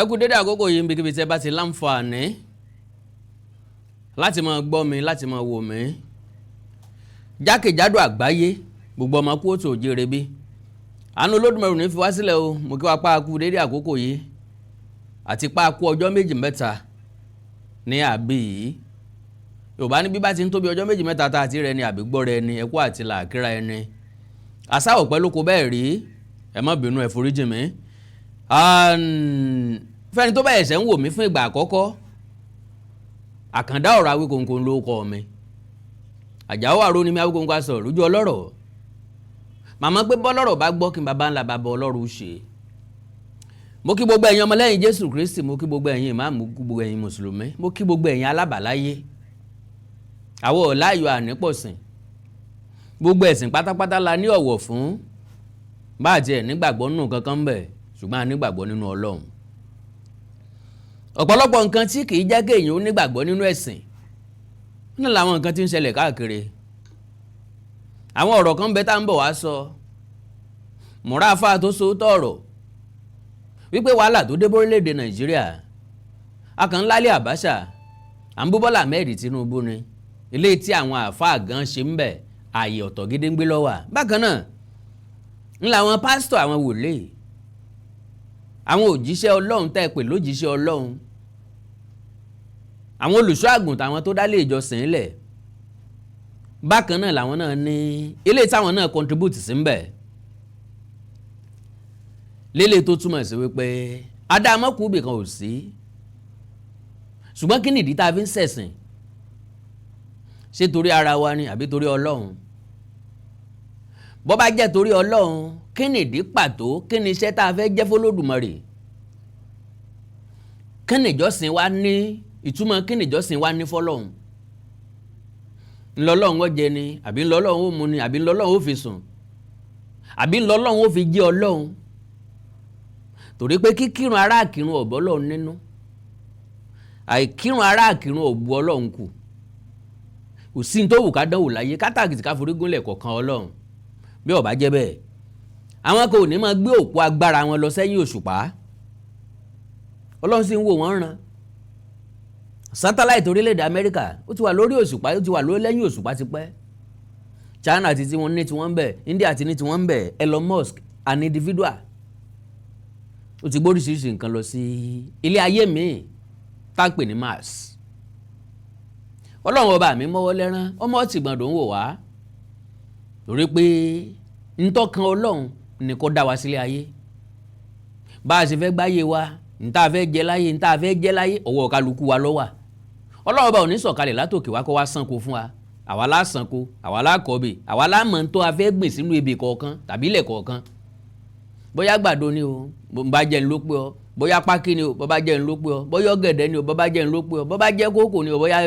ẹ kú dédé àkókò yìí níbikíbi tí ẹ bá ti láǹfààní láti máa gbọ́ mi láti máa wò mí jákèjádò àgbáyé gbogbo ọmọ kú òtò òjèrè bí àánú Olódùmarè ní fi wá sílẹ̀ o mo kí wa pa kú dédé àkókò yìí àti pa kú ọjọ́ méjì mẹ́ta ní àbí yìí Yorùbá ní bí bá ti ń tóbi ọjọ́ méjì mẹ́ta tá àti rẹ ni àbí gbọ́ rẹ ni ẹkú àti làákìrá ẹni àṣà ọ̀pẹ ló kó bẹ́ẹ̀ rí ẹ má bínú ẹ foríjì mi fẹ́ni tó bẹ̀rẹ̀ ṣẹ̀ ń wò mí fún ìgbà àkọ́kọ́ àkàndá ọ̀rọ̀ Awíkonko ló kọ́ mi Àjàó Àrò ni mi Awíkonko aṣọ lójú ọlọ́rọ̀ màmá pé bọ́lọ́rọ̀ bá gbọ́ kí n bàbá ńlá bàbá ọlọ́run ṣe mo kí gbogbo ẹ̀yin ọmọlẹ́yìn Jésù Kristi mo kí gbogbo ẹ̀yin ìmáàmù mo kí gbogbo ẹ̀yin mùsùlùmí mo kí gbogbo ẹ̀yin alábàláyé àwọn ọ̀láyọ̀ ànípọ̀sìn gbogbo ẹ̀sìn pátápátá la ní ọ̀wọ̀ fún bá àti ẹ̀ nígbàgbọ́ nínú kankan ń bẹ ṣùgbọ́n a nígbàgbọ́ nínú Ọlọ́run ọ̀pọ̀lọpọ̀ nǹkan tí kìí jẹ́ kéèyàn ó nígbàgbọ́ nínú ẹ̀sìn náà làwọn nǹkan tí ń ṣẹlẹ̀ káàkiri àwọn ọ̀rọ̀ kan bẹ tá ń bọ̀ wá sọ mọ̀rá afá tó so tọ̀rọ̀ wípé wàhálà tó dé bórílẹ̀-èdè Nàìjíríà akàn lálẹ́ Àbáṣà àǹbúbọ́là Ahmed Tinubu ni ilé tí àwọn àfáà gan ṣe ń bẹ̀ ààyè ọ̀tọ̀ gédéǹgbé lọ́wà bákan náà ńlá àwọn pásítọ̀ àwọn wòlíì àwọn òjíṣẹ́ Ọlọ́run tẹ́ pè lójíṣẹ́ Ọlọ́run àwọn olùṣọ́ àgùntàn àwọn tó dálé ìjọsìn lẹ̀ bákan náà làwọn náà ní ilé táwọn náà contribute sí ń bẹ̀ lélẹ̀ tó túmọ̀ sí wípé adámọ́kùnbì kan ò sí ṣùgbọ́n kí nìdí tá a fi ń ṣẹ̀sìn ṣé torí ara wa ni àbí torí Ọlọ́run bó bá jẹ́ torí Ọlọ́run kí nìdí pàtó kí ni iṣẹ́ tá a fẹ́ jẹ́ f'Olódùmarè kí ni ìjọsìn wa ní ìtumọ̀ kí ni ìjọsìn wa ní f'Ọlọ́run ńlọ́lọ́run ó jẹ ni àbí ńlọ́lọ́run ó mu ni àbí ńlọ́lọ́run ó fi sùn àbí ńlọ́lọ́run ó fi jẹ́ Ọlọ́run torí pé kíkírun ará àkírun ọ̀bọ Ọlọ́run nínú àìkírun ará àkírun ọ̀bọ Ọlọ́run kù kò sí ní tó wù ká dánwò láyé kátàkìtì ká forí gúnlẹ̀ kọ̀ọ̀kan Ọlọ́run bí ó bá jẹ́ bẹ́ẹ̀ àwọn kò ní máa gbé òpó agbára wọn lọ sẹ́yìn òṣùpá Ọlọ́run sì ń wò wọ́n ràn sátáláìtì orílẹ̀-èdè Amẹ́ríkà ó ti wà lórí òṣùpá ó ti wà lórí lẹ́yìn òṣùpá ti pẹ́ China ti tí wọ́n ní tí wọ́n ń bẹ̀ India ti ní tí wọ́n ń bẹ̀ Elon Musk an individual ó ti gbóríṣiríṣi nǹkan lọ sí ilé ayé míì tá a pè ní Mars Ọlọ́run ọba mi mọ́wọ́ lẹ́rán ọmọ ọtí gbọ̀ndọ̀ ń wò wá torí pé ntọ́kan Ọlọ́run ni kó dá wa sílé ayé bá a ṣe fẹ́ gbáyé wa ntá fẹ́ jẹ láyé ntá fẹ́ jẹ láyé ọwọ́ kálukú wa ló wà Ọlọ́run ọba ò ní sọ̀kalẹ̀ látòkè wá kó wá sanko fún wa àwa lá sanko àwa lá kọ̀bè àwa lá mọ̀ tó a fẹ́ gbìn sínú ebè kọ̀ọ̀kan tàbí ilẹ̀ kọ̀ọ̀kan bóyá gbàdo ni o bá jẹ́ ń ló pé ọ bóyá pákí ni o bó bá jẹ́ ń ló pé ọ bóyá ọ̀gẹ̀dẹ̀ ni o bó bá jẹ́ ń ló pé ọ bó bá jẹ́ kókò ni o bóyá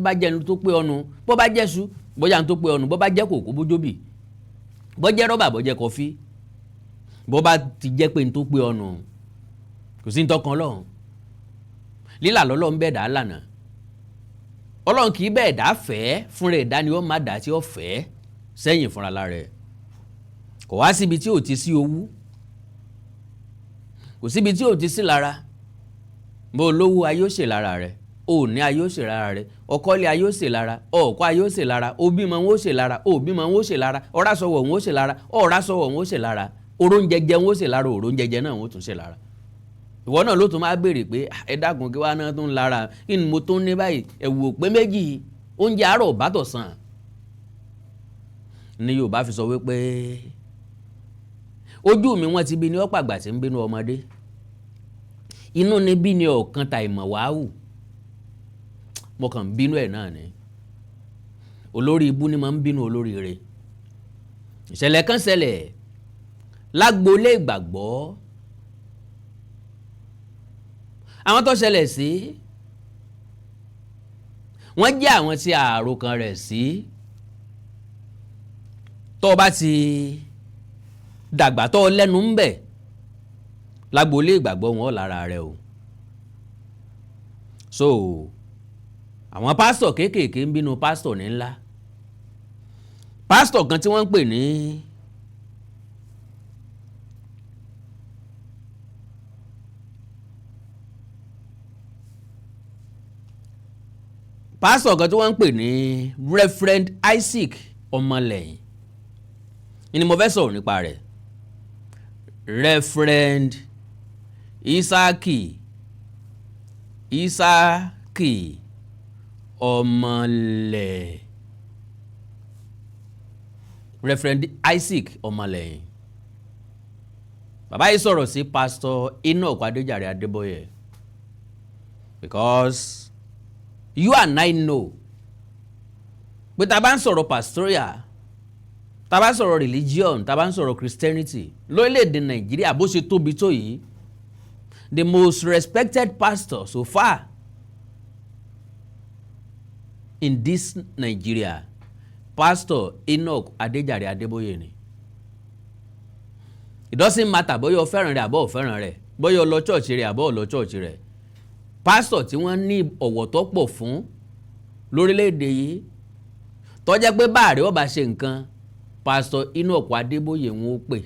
bá jẹ́ ń tó pé ọnu bó bá jẹ́ su bóyá ń tó pé ọnu bó bá jẹ́ kòkó bójóbì bó jẹ́ rọ́bà bó jẹ́ kọfí bó bá ti jẹ́ pé ń tó pé ọnu kò sí ń tọkàn Ọlọ́run lílà lọ́lọ́run bẹ́ẹ̀ dá lànà Ọlọ́run kì í bẹ́ẹ̀ dá fẹ́ fúnra ẹ̀dá ni ó má dá tí ó fẹ́ sẹ́yìn fúnra lára ẹ̀ kò wá síbi tí ò ti sí owú kò síbi tí ò ti sí lára bó lówó ayé ó ṣe lára rẹ̀ ò ní ayé ó ṣe lára rẹ̀ ọkọ́lé ayé ó ṣe lára ọ̀kọ́ ayé ó ṣe lára òbímọ wọn ó ṣe lára òbímọ wọn ó ṣe lára ọ̀rásọwọ̀ wọn ó ṣe lára ọ̀rásọwọ̀ wọn ó ṣe lára oróúnjẹjẹ wọn ó ṣe lára oróúnjẹjẹ náà wọn ó tún ṣe lára ìwọ náà ló tún máa béèrè pé ẹ dákun kí wàá náà tún lára kí ni mo tún ní báyìí ẹ̀wù òpé méjì oúnjẹ àárọ̀ bátọ̀ sàn ni Yorùbá fi sọ wípé ojú mi wọ́n ti bí ní ọ̀pọ̀ àgbà tí ń bínú ọmọdé inú ni bí ní ọ̀kan ta ìmọ̀ wàhù mo kàn ń bínú ẹ̀ náà ni olórí ibú ni máa ń bínú olórí rẹ̀ ìṣẹ̀lẹ̀ kan ṣẹlẹ̀ lágboolé ìgbàgbọ́ àwọn tó ṣẹlẹ̀ sí wọ́n jẹ́ àwọn tí àròkàn rẹ̀ sí tó bá ti dàgbà tó lẹ́nu ń bẹ̀ lágboolé ìgbàgbọ́ wọn lára rẹ̀ o so àwọn pásítọ̀ kéékèèké ń bínú pásítọ̀ ní ńlá pásítọ̀ kan tí wọ́n ń pè ní pásítọ̀ kan tí wọ́n ń pè ní Reverend Isaac Ọmọlẹ́yìn ni mo fẹ́ sọ̀rọ̀ nípa rẹ̀. Reverend Isaki Ọmọlẹ́yìn. Reverend Isaac Ọmọlẹ́yìn. Bàbá yìí sọ̀rọ̀ sí Pastor Enoch Adéjàre Adébóyè, because you and I know pé tá bá ń sọ̀rọ̀ pastoral, tá bá ń sọ̀rọ̀ religion, tá bá ń sọ̀rọ̀ Christianity lórílẹ̀‐èdè Nàìjíríà bó ṣe tóbi tó yìí, the most respected pastor so far in this Nigeria, Pastor Enoch Adéjàre Adébóyè ni. It doesn't matter bóyá o fẹ́ràn rẹ̀ àbọ̀ o fẹ́ràn rẹ̀, bóyá o lọ church rẹ̀ àbọ̀ o lọ church rẹ̀. Pastor tí wọ́n ní ọ̀wọ̀ tó pọ̀ fún lórílẹ̀‐èdè yìí, tó jẹ́ pé báàrẹ̀ ó bá ṣe nǹkan, Pastor Enoch Adébóyè wọn ó pè.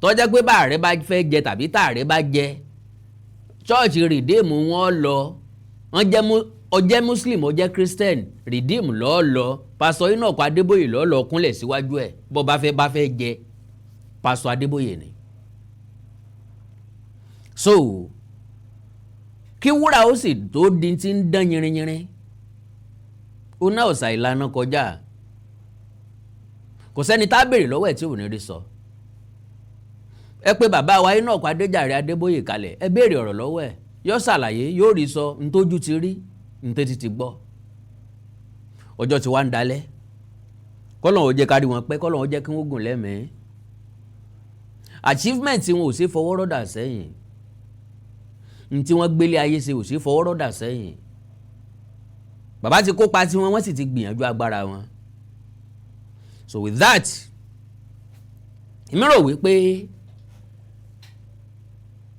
Tó jẹ́ pé báàrẹ̀ bá fẹ́ jẹ tàbí tààrẹ̀ bá jẹ, church Redeem wọn lọ, ó jẹ́ Muslim ó jẹ́ Christian, Redeem lọ́ọ́ lọ, Pastor Enoch Adébóyè lọ́ọ́ lọ kúnlẹ̀ síwájú ẹ̀ bó bá fẹ́ jẹ, Pastor Adébóyè ni. So kí wúrà ó sì tó di ti ń dán yìnrìnyìnrìn, ó náà ọ̀sà ìlànà kọjá, kò sẹ́ni tá a béèrè lọ́wọ́ ẹ̀ tí ò ní rí sọ. Ẹ pé bàbá wa Enoch Adéjàre Adébóyè kalẹ̀, ẹ béèrè ọ̀rọ̀ lọ́wọ́ ẹ̀, yóò ṣàlàyé, yóò rí sọ, ntójú ti rí, ntétí ti gbọ́. Ọjọ́ tí wá ń dalẹ̀, kọ́lọ́n ó jẹ́ kárí wọn pẹ́, kọ́lọ́n ó jẹ́ kí wọ́n gùn lẹ́mẹ̀ẹ́. Achievement wọn ò sí fọwọ́ rọ́dà sẹ́yìn, ntí wọ́n gbélé ayé ṣe ò sí fọwọ́ rọ́dà sẹ́yìn. Bàbá ti kópa tí wọ́n sì ti gbìyànjú agbára wọn. So with that, èmi rò wípé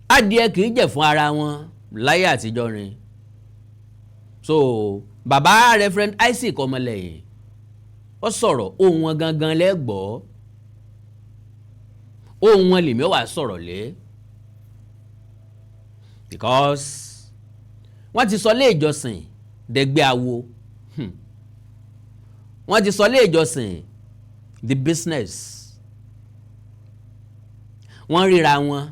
adìẹ kì í jẹ fún ara wọn láyé àtijọ́ ni. So bàbá Reverend Isaac Ọmọlẹ́yìn ó sọ̀rọ̀, ohùn wọn gangan lẹ́gbọ̀ọ́, ohùn wọn lèmi wá sọ̀rọ̀ lé, because wọ́n ti sọ lé ìjọsìn dẹgbẹ́ awo, wọ́n ti sọ lé ìjọsìn the business, wọ́n ríra wọn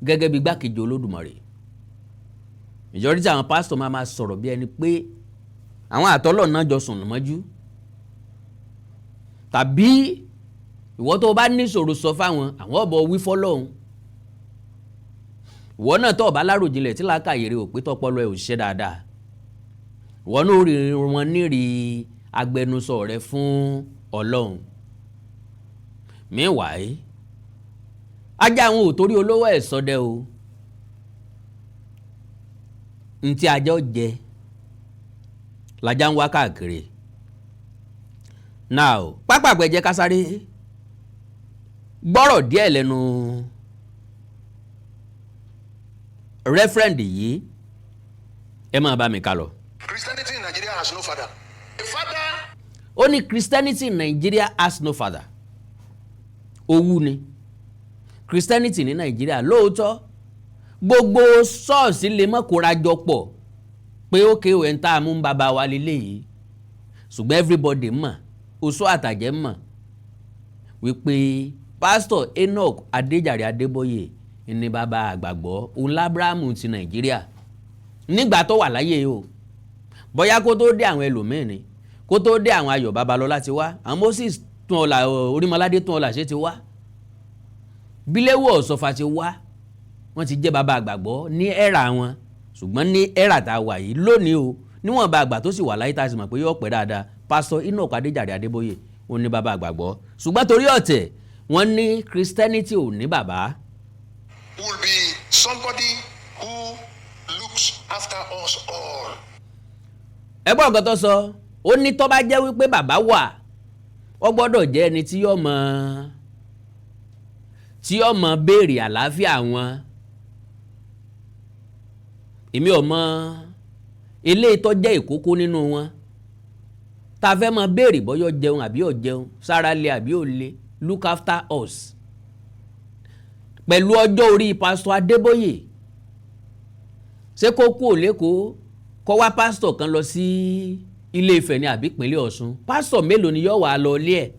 gẹ́gẹ́ bí gbákejì Olódùmarè. Majority àwọn pastor máa sọ̀rọ̀ bí ẹni pé àwọn àtọ́lọ̀ náà jọ sùn mọ́jú, tàbí ìwọ tó bá ní ìṣòro sọ fáwọn, àwọn ọ̀bọ̀ wí fọ́lọ́hun. Ìwọ náà tó bá láròjinlẹ̀ tí làákàyè rẹ̀ ò pé tọpọlọ ẹ̀ ò ṣiṣẹ́ dáadáa, ìwọ náà rí wọn nírì agbẹnusọ rẹ fún Ọlọ́run. Meanwhile, ajá àwọn ò torí olówó ẹ̀ sọdẹ o, ntí ajá ó jẹ lajá ń wá káàkiri. Now pápákọ̀ jẹ́ ká sáré gbọ́rọ̀ díẹ̀ lẹ́nu Reverend yìí, ẹ máa bá mi ká lọ. Christianity in Nigeria has no father. A father. Ó ní Christianity in Nigeria has no father. Owú ni Christianity ní Nigeria. Lóòótọ́ gbogbo ṣọ́ọ̀ṣì lè mọ́ kóra jọ pọ̀ pé ókè ò ń tá a mú bàbá wa lélẹ́yìí, ṣùgbọ́n everybody mọ̀, oṣó àtàjẹ́ mọ̀ wípé Pastor Enoch Adéjàre Adébóyè ní bàbá àgbàgbọ́ òun l'Ábúráhámù ti Nàìjíríà nígbà tó wà láyé o. Bóyá kó tó dé àwọn ẹlòmíì ni, kó tó dé àwọn Ayọ̀ Babalọ́lá ti wá, àwọn Moses tún ọ̀la, Orímọládé tún ọ̀la ṣe ti wá, Bíléwò Ọ̀ṣọ́fà ti wá, wọ́n ti jẹ́ bàbá àgbàgbọ́ ní ẹ̀rà wọn. Ṣùgbọ́n ní ẹ̀rà tá a wà yìí lónìí o, níwọ̀n bá àgbà tó sì wà láyé tá a sì mọ̀ pé yóò pẹ́ dáadáa, Pastor Enoch Adéjàre Adébóyè òun ní bàbá àgbàgbọ́. Ṣùgbọ́n torí ọ̀tẹ̀ wọ́n ní Christianity ò ní bàbá. Will be somebody who looks after us all. Ẹ gbọ́ nǹkan tó sọ, ó ní tó bá jẹ́ wípé bàbá wà, ó gbọ́dọ̀ jẹ́ ẹni tí yóò mọ béèrè àlàáfíà wọn. Èmi ò mọ eléyìí tó jẹ́ ìkókó nínú wọn, tá a fẹ́ mọ béèrè bọ́yọ́ jẹun àbí ò jẹun, sára lé àbí ò lé, look after us. Pẹ̀lú ọjọ́ orí Pastor Adébóyè, ṣé kó kú ò lẹ́kọ̀ọ́ kọ́ wá pásítọ̀ kan lọ sí Ilé Ifẹ̀ ní àbí ìpínlẹ̀ Ọ̀ṣun, pásítọ̀ mélòó ni yóò wá lọ ilé ẹ̀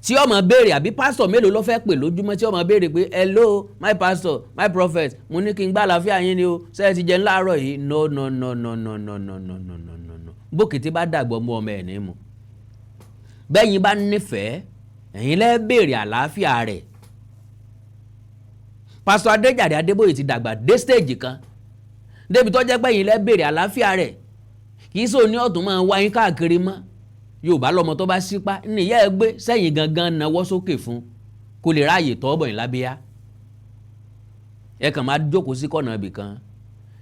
tí ó máa béèrè, àbí pásítọ̀ mélòó ló fẹ́ pè lójúmọ́ tí ó máa béèrè pé hello my pastor my prophet, mo ní kí n gbá àlàáfíà yín ni o, ṣé ẹ ti jẹun láàárọ̀ yìí? No no no no no no no no no no no no. Bókété bá dàgbọ́ mú ọmọ ẹ̀ ní mu. Bẹ́yìn bá nífẹ̀ẹ́ ẹ̀yin lẹ́ béèrè àlàáfíà rẹ̀. Pásítọ̀ Adéjàre Adébóyè ti dàgbà dé stage kan débi tó jẹ́ pé ẹ̀yin lẹ́ béèrè àlàáfíà rẹ̀, kì í sọ ní ọ̀tún máa wá yín káàkiri mọ́. Yorùbá lọmọ tó bá sípá níyà ẹ gbé sẹ́yìn gangan nawọ́ sókè fún kó lè ráàyè tọ́bọ̀ yín lábíyá. Ẹ kàn máa jókòó sí kọ̀nà ibì kan,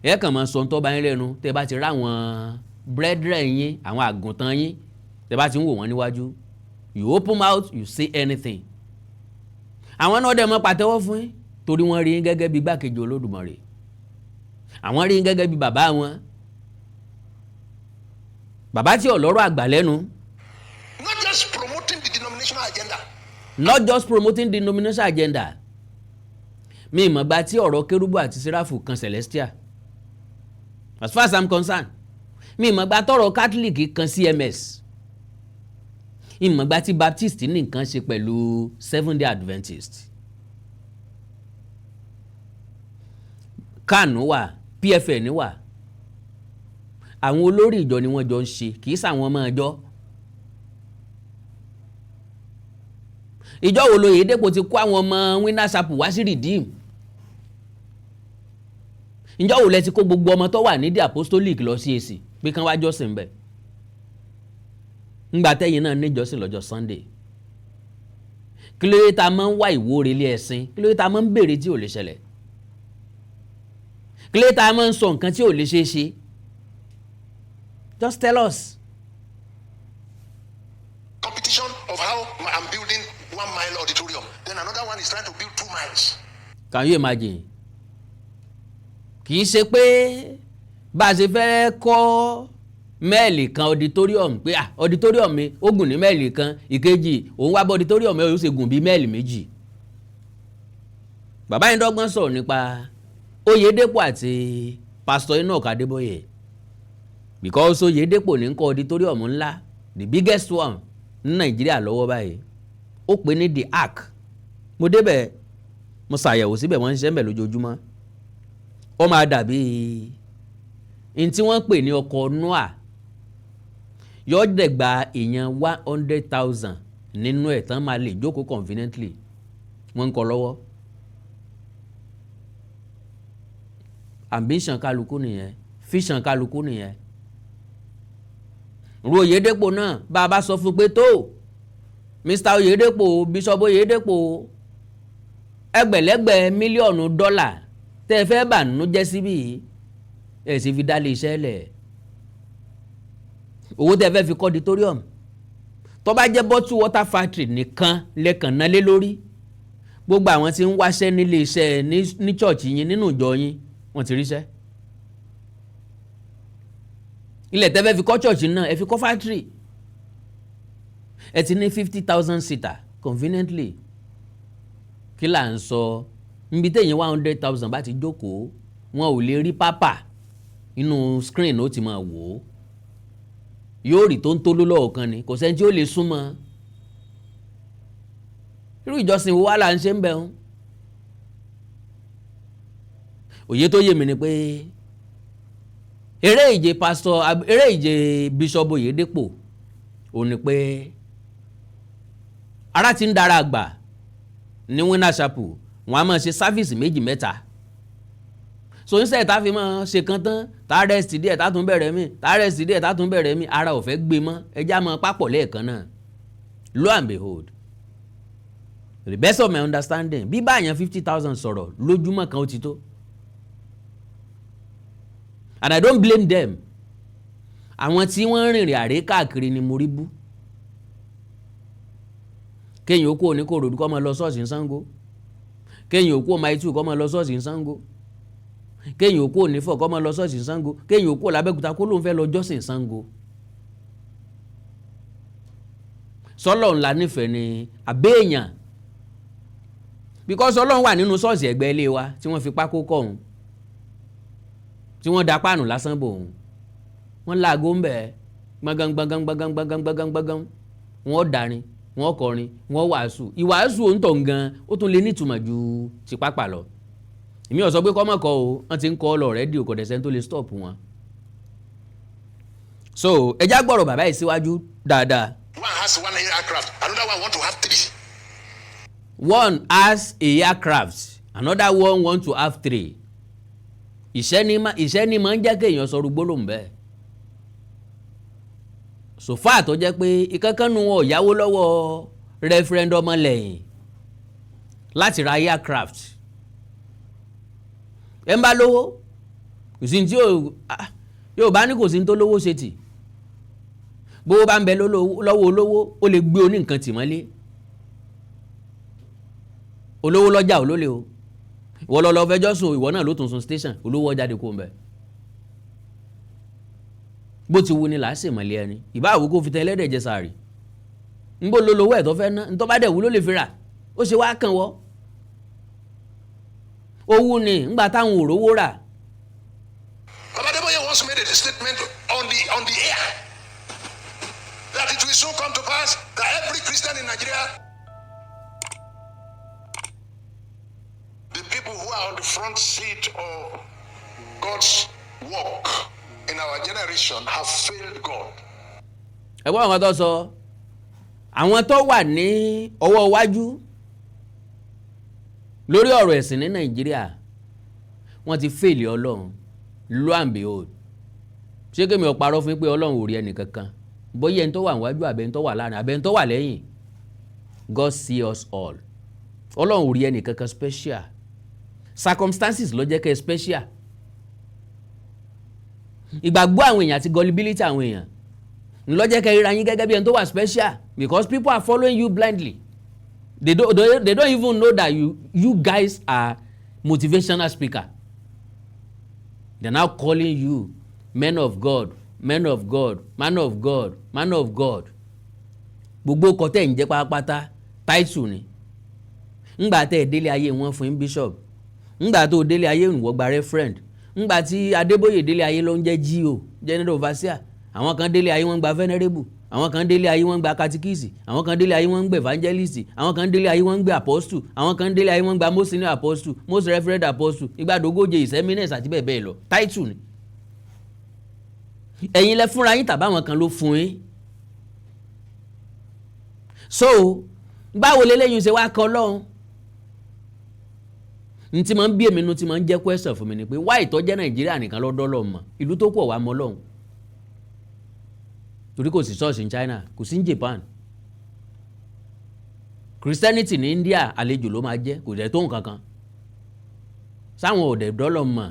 ẹ kàn máa sọ tó bá yín lẹ́nu tẹ́ bá ti ráwọn brethren yín, àwọn àgùntàn yín tẹ́ bá ti ń wò wọ́n níwájú. You open mouth, you say anything. Àwọn náà dẹ̀ mọ́ pàtẹ́wọ́ fún yín torí wọ́n rí yín gẹ́gẹ́ bí igbákejì Olódùmarè. Àwọn rí yín gẹ́gẹ́ bí bàbá wọn. Bàbá tí ọlọ́rọ̀ àgbà lẹ́nu. Not just promoting the denominational agenda. Not just promoting the denominational agenda. Mi ìmọ̀ gba tí ọ̀rọ̀ Kérúbù àti Séráfù kan Celestial. As far as I'm concerned. Mi ìmọ̀ gba tọ̀rọ̀ Catholic kan CMS. Ìmọ̀ gba tí Baptist ní nǹkan ṣe pẹ̀lú Seventh-day Adventist. CAN wà, PFN wà. Àwọn olórí ìjọ ni wọ́n jọ ń ṣe, kì í ṣàwọn ọmọ ìjọ. Ìjọ wo l'Oyèdépò ti kó àwọn ọmọ Winners Chapel wá sí Redeem? Ìjọ wo lẹ ti kó gbogbo ọmọ tó wà ní the Apostolic lọ sí èsì pé kán wá jọ́sìn bẹ̀? Ńgbà tẹ́yìn náà ní ìjọsìn lọ́jọ́ Sunday. Kí ló dé tá máa ń wá ìwúre ilé ẹ̀sìn? Kí ló dé tá máa ń béèrè tí ò lè ṣẹlẹ̀? Kí ló dé tá máa ń sọ nǹkan tí ò lè ṣeé ṣe? Just tell us. Competition of how I'm building 1 mile auditorium. Then another one is trying to build 2 miles. Can you imagine? Kì í ṣe pé bá a ṣe fẹ́ kọ́ mẹ́ẹ̀lì kan auditorium pé auditorium mi ó gùn ní mẹ́ẹ̀lì kan, ìkejì òun wá bọ́ auditorium mi ó ṣe gùn bí mẹ́ẹ̀lì méjì. Bàbá yẹn dọ́gbọ́n sọ̀rọ̀ nípa Oyèdépò àti Pastor Enoch Adeboye. Because Oyèdépò ní kọ́ auditorium ńlá, the biggest one ní Nàìjíríà lọ́wọ́ báyìí. Ó pè ní the Ark. Mo débẹ̀, mo ṣàyẹ̀wò síbẹ̀, wọ́n ń ṣiṣẹ́ ńbẹ̀ lójoojúmọ́. Ó máa dàbí in tí wọ́n pè ní ọkọ̀ Noah. Yóò dẹ̀ gba èèyàn 100,000 nínú ẹ̀ tán máa lè jókòó conveniently. Wọ́n ń kọ́ lọ́wọ́. Ambition kálukú nìyẹn, vision kálukú nìyẹn. Ru Oyèdépò náà bá a bá sọ fún pé tó Mr. Oyèdépò, Bishop Oyèdépò, ẹgbẹ̀lẹ́gbẹ̀ mílíọ̀nù dọ́là tẹ́ fẹ́ bànú jẹ́ síbí ẹ̀ sì fi dálé iṣẹ́ lẹ̀. Owó tẹ́ fẹ́ fi kọ́ auditorium tó bá jẹ́ bottle water factory nìkan lẹ́kàn náà lé lórí. Gbogbo àwọn tí ń wáṣẹ́ nílé iṣẹ́ ní church yín nínú ìjọ yín wọ́n ti ríṣẹ́. Ilẹ̀ tẹ́ fẹ́ fi kọ́ church náà ẹ fi kọ́ factory. Ẹ ti ní 50,000 seater conveniently. Kí là ń sọ? Níbi téèyàn 100,000 bá ti jókòó, wọn ò lè rí pápá inú screen ó ti máa wò ó. Yóò rí tó ń tólú lọ́ọ̀kan ni, kò sẹ́ni tí ó lè súnmọ́. Irú ìjọsìn wo wá là ń ṣe ń bẹ̀ ń? Òye tó yé mi ni pé eré ìje Bishop Oyèdépò ò ní pé ara ti ń dára àgbà ní Winners Chapel, wọ́n á máa ṣe sáfíìsì 2-3. So instead tá fi máa ṣe kan tán, tá rest díẹ̀ tá tún bẹ̀rẹ̀ mi, tá rest díẹ̀ tá tún bẹ̀rẹ̀ mi, ara ò fẹ́ gbé mọ́, ẹjá máa papọ̀ lẹ́ẹ̀kan náà. Lo and behold, the best of my understanding, bí báyàn 50,000 sọ̀rọ̀ lójúmọ́ kan ó ti tó. And I don't blame them. Àwọn tí wọ́n rìnrìn àrè káàkiri ni mo rí bú. Kéyìn ó kú òní kò ròdú kọ́ máa lọ ṣọ́ọ̀ṣì ní Ṣàngó. Kéyìn ó kú Mile 2 kọ́ máa lọ ṣọ́ọ̀ṣì ní Ṣàngó. Kéyìn ó kú òní fọ̀ kọ́ máa lọ ṣọ́ọ̀ṣì ní Ṣàngó. Kéyìn ó kú l'Abẹ́òkúta kó lóun fẹ́ lọ jọ́sìn Ṣàngó. Sọ́lọ́run la nífẹ̀ẹ́ ni àbẹ́ẹ̀yàn. Because Ọlọ́run wà nínú ṣọ́ọ̀ṣì ẹ̀gbẹ́ ilé wa tí wọ́n fi pákó kọ́ òun. tí wọ́n da páànù lásán bò òun wọ́n láago ń bẹ̀ gbọ̀ngàn wọ́n darin wọ́n kọrin wọ́n wàásù ìwàásù òǹtọ̀ gan ó tún lè nítumọ̀ ju ti pápá lọ èmi ò sọ pé kọ́mọ̀kọ́ o wọ́n ti ń kọ́ lọ rẹ́díò kò dẹ̀sẹ̀ tó lè stop wọn. so ẹja gbọ́rọ̀ bàbá yìí síwájú dáadáa. One has one aircraft, another one want to have 3. One has a aircraft, another one want to have 3. Iṣẹ́ ni máa ń jẹ́ kéèyàn sọ rúgbólóhùn bẹ́ẹ̀. So far tó jẹ́ pé ìkankannu wọn ò yáwó lọ́wọ́ referendum lẹ́yìn láti ra aircraft. Ẹ ń bá lówó kò sí tí yóò bá ní kò sí tó lówó ṣe tì. Bówó bá ń bẹ lọ́wọ́ olówó ó lè gbé oní nǹkan tì mọ́lé. Olówó lọ́jà olólè o. Ìwọ lọ fẹjọ́ sùn ìwọ náà ló tún sùn station olówó jáde kó ń bẹ. Bó ti wu ni là á sì mọ̀lẹ́ ẹni ìbá àwò kó fi tẹ ẹlẹ́dẹ̀ jẹ sàárì ń bó lo lówó ẹ̀ tó fẹ́ ná ń tó bá dẹ̀ wú ló lè fi rà ó ṣe wá kàn wọ́ owó ni ńgbà táwọn ò rówó rà. Adeboye once made a statement on the air that it will soon come to pass that every Christian in Nigeria, the people who are on the front seat of God's work in our generation have failed God. Ẹ̀gbọ́n àwọn tó sọ àwọn tó wà ní ọwọ́ iwájú lórí ọ̀rọ̀ ẹ̀sìn ní Nàìjíríà wọ́n ti fèlè Ọlọ́run lo and behold ṣé kémi ò parọ́ fún pé Ọlọ́run ò rí ẹnì kankan bóyá ẹni tó wà níwájú àbẹ́ni tó wà láàrin àbẹ́ni tó wà lẹ́yìn God see us all Ọlọ́run ò rí ẹnì kankan special circumstances ló jẹ́ kẹ́ special. Ìgbàgbọ́ àwọn èèyàn àti gullibility àwọn èèyàn ńlọ́jẹ́ kẹrìíra yín gẹ́gẹ́ bí ẹni tó wà special because people are following you blindly they don't even know that you guys are motivational speaker. They are now calling you men of God, men of God, man of God, man of God. Gbogbo kọtẹ́ ń jẹ́ pátápátá title ni ńgbà tẹ́ délé ayé wọn fún bishop ńgbà tó délé ayé ìwọ gba referend ńgbà tí Adeboye délé ayé ló ń jẹ́ GO general overseer àwọn kan délé ayé wọ́n gba venerable àwọn kan délé ayé wọ́n gba catechist àwọn kan délé ayé wọ́n gba evangelist àwọn kan délé ayé wọ́n gba apostle àwọn kan délé ayé wọ́n gba most senior apostle most reverend apostle ìgbàdógóje his eminence àti bẹ́ẹ̀ bẹ́ẹ̀ lọ title ni ẹ̀yin lẹ fúnra yín tàbí àwọn kan ló fún yín. So báwo lélẹ́yìn ṣe wá kọ́ lọ́hùn n tí máa ń bí èmi nu tí máa ń jẹ́ question fún mi ni pé wá ìtọ́jẹ́ Nàìjíríà nìkan lọ́dọ́ lọ́ọ́ mọ̀ ìlú tó pọ̀ wá mọ́ lọ́hùn torí kò sí church ní China kò sí ní Japan Christianity ní India àlejò ló máa jẹ́ kò dẹ̀ tó nǹkan kan sáwọn ọ̀dẹ̀ dọ́lọ̀ mọ̀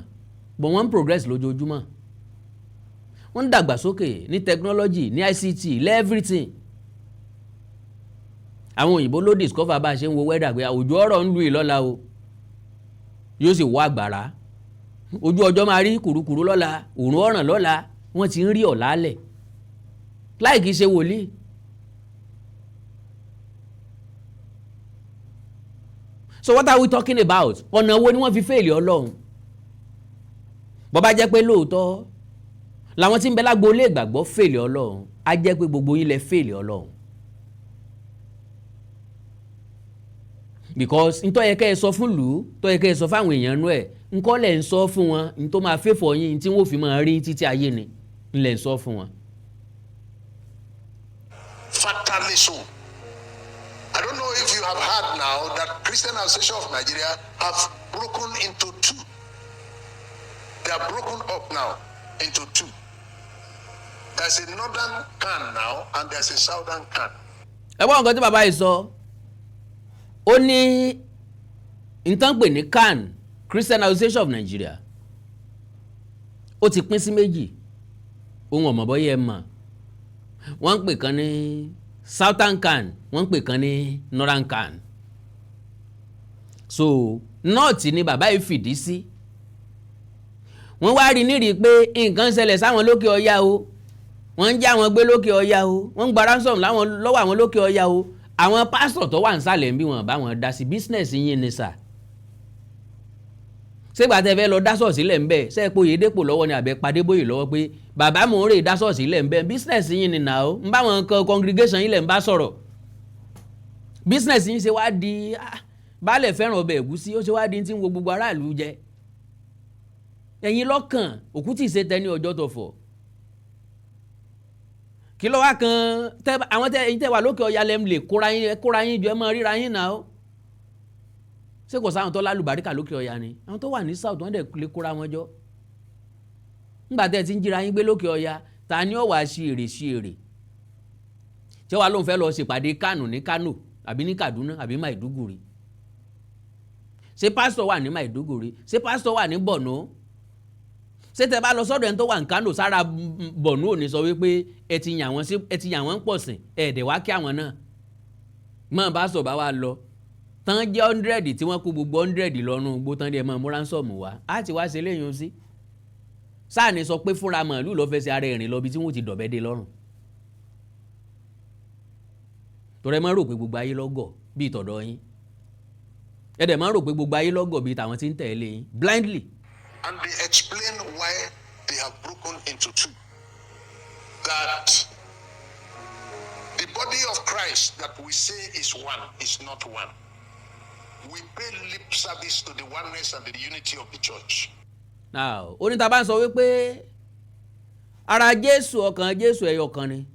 but wọ́n ń progress lójoojúmọ́ wọ́n ń dàgbàsókè ní technology ní ICT lẹ́ everything àwọn òyìnbó ló discover bá a ṣe ń wo weather pé òjò ọ̀rọ̀ ń lu ìlọ́la o yóò sì wọ àgbàrá ojú ọjọ́ máa rí kùrukùru lọ́la òòrùn ọ̀ràn lọ́la wọ́n ti ń rí ọ̀la lẹ̀ láì kìí ṣe wòlíì. So what are we talking about? Ọ̀nà wo ni wọ́n fi fèèlì Ọlọ́run? Bó bá jẹ́ pé lóòótọ́ làwọn tí ń bẹ lágbo ilé ìgbàgbọ́ fèèlì Ọlọ́run á jẹ́ pé gbogbo yín lẹ fèèlì Ọlọ́run. Because ntọ́ yẹ kẹ́ ẹ sọ fún lù ú tọ́ yẹ kẹ́ ẹ sọ fáwọn èèyàn nú ẹ̀ ńkọ́ lẹ̀ ń sọ fún wọn ntọ́ máa fẹ́ fọ yín tí wọ́n fi máa rí títí ayé ni ńlẹ̀ ń sọ fún wọn. Fatally so. I don't know if you have heard now that Christian Association of Nigeria have broken into two. They are broken up now into two. There's a northern can now and there's a southern can. Ẹ gbọ́ nǹkan tí bàbá yìí sọ ó ní nǹkan pè ní CAN Christian Association of Nigeria ó ti pín sí méjì ohun ọ̀mọ̀bọ́yẹ mọ̀ wọ́n ń pè kan ní Southern CAN wọ́n ń pè kan ní Northern CAN. So north ni bàbá yìí fìdí sí wọ́n wá rí nírìí pé nǹkan ṣẹlẹ̀ sáwọn lókè ọya o wọ́n ń já àwọn gbé lókè ọya o wọ́n ń gba ransom lọ́wọ́ àwọn lókè ọya o àwọn pásítọ̀ tó wà nísàlẹ̀ ń bí wọn bá wọn dá sí business yín ni sà ṣégbà tẹ́ fẹ́ lọ dá ṣọ́ọ̀ṣì lẹ̀ ń bẹ̀ ṣe é po Oyèdépò lọ́wọ́ ni àbẹ́ Adébóyè lọ́wọ́ pé bàbá mò ń rè dá ṣọ́ọ̀ṣì lẹ̀ ń bẹ̀ business yín ni nà ó ń bá wọn congregation yín lẹ̀ ń bá sọ̀rọ̀ business yín ṣe wá di baálẹ̀ fẹ́ràn ọbẹ̀ ẹ̀gúsí ó ṣe wá di tí ń wo gbogbo aráàlú jẹ ẹ̀yin lọ́kàn òkú tí ì ṣe tẹni ọjọ́ tó fọ̀ kí ló wá kan àwọn ẹ̀yin tẹ́ wà lókè ọya lẹ́m lè kóra yín jọ ẹ mọ́ ríra yín náà ó ṣé kò sáwọn tó lálùbáríkà lókè ọya ni àwọn tó wà ní south wọ́n dẹ̀ lè kóra wọn jọ nígbà tẹ́ ti ń jíra yín gbé lókè ọya ta ni ó wà sí èrè tí ó wà lóun fẹ́ lọ ṣèpàdé Kánò ní Kánò àbí ní Kaduna àbí Maiduguri ṣé pásítọ̀ wà ní Maiduguri ṣé pásítọ̀ wà ní Borno ṣé tẹ́ bá lọ sọ́dọ̀ ẹni tó wà ní Kánò sára Borno ò ní sọ wípé ẹ ti yàn wọ́n pọ̀ sìn ẹ̀ẹ́dẹ̀ wá kí àwọn náà mọ́ bá sọ̀ bá wa lọ tán jẹ́ 100 tí wọ́n kó gbogbo 100 lọ́nu gbó tán díẹ̀ mọ́ múránsọ̀mù wá á ti wá ṣe léyìn sí sáà ní sọ pé fúnra màálù lọ́ fẹ́ ṣe ara ìrìn lọ bí tí wọ́n ti dọ̀bẹ́ dé lọ́rùn torí ẹ máa rò pé gbogbo ayé lọ́gọ̀ bíi tọ̀dọ̀ yín ẹ dẹ̀ máa rò pé gbogbo ayé lọ́gọ̀ bíi tàwọn tí ń tẹ̀lé yín blindly. And they explain why they have broken into two. That the body of Christ that we say is one is not one. We pay lip service to the oneness and the unity of the church. Now, oníta bá ń sọ wípé ara Jésù ọkàn Jésù ẹyọ kan ni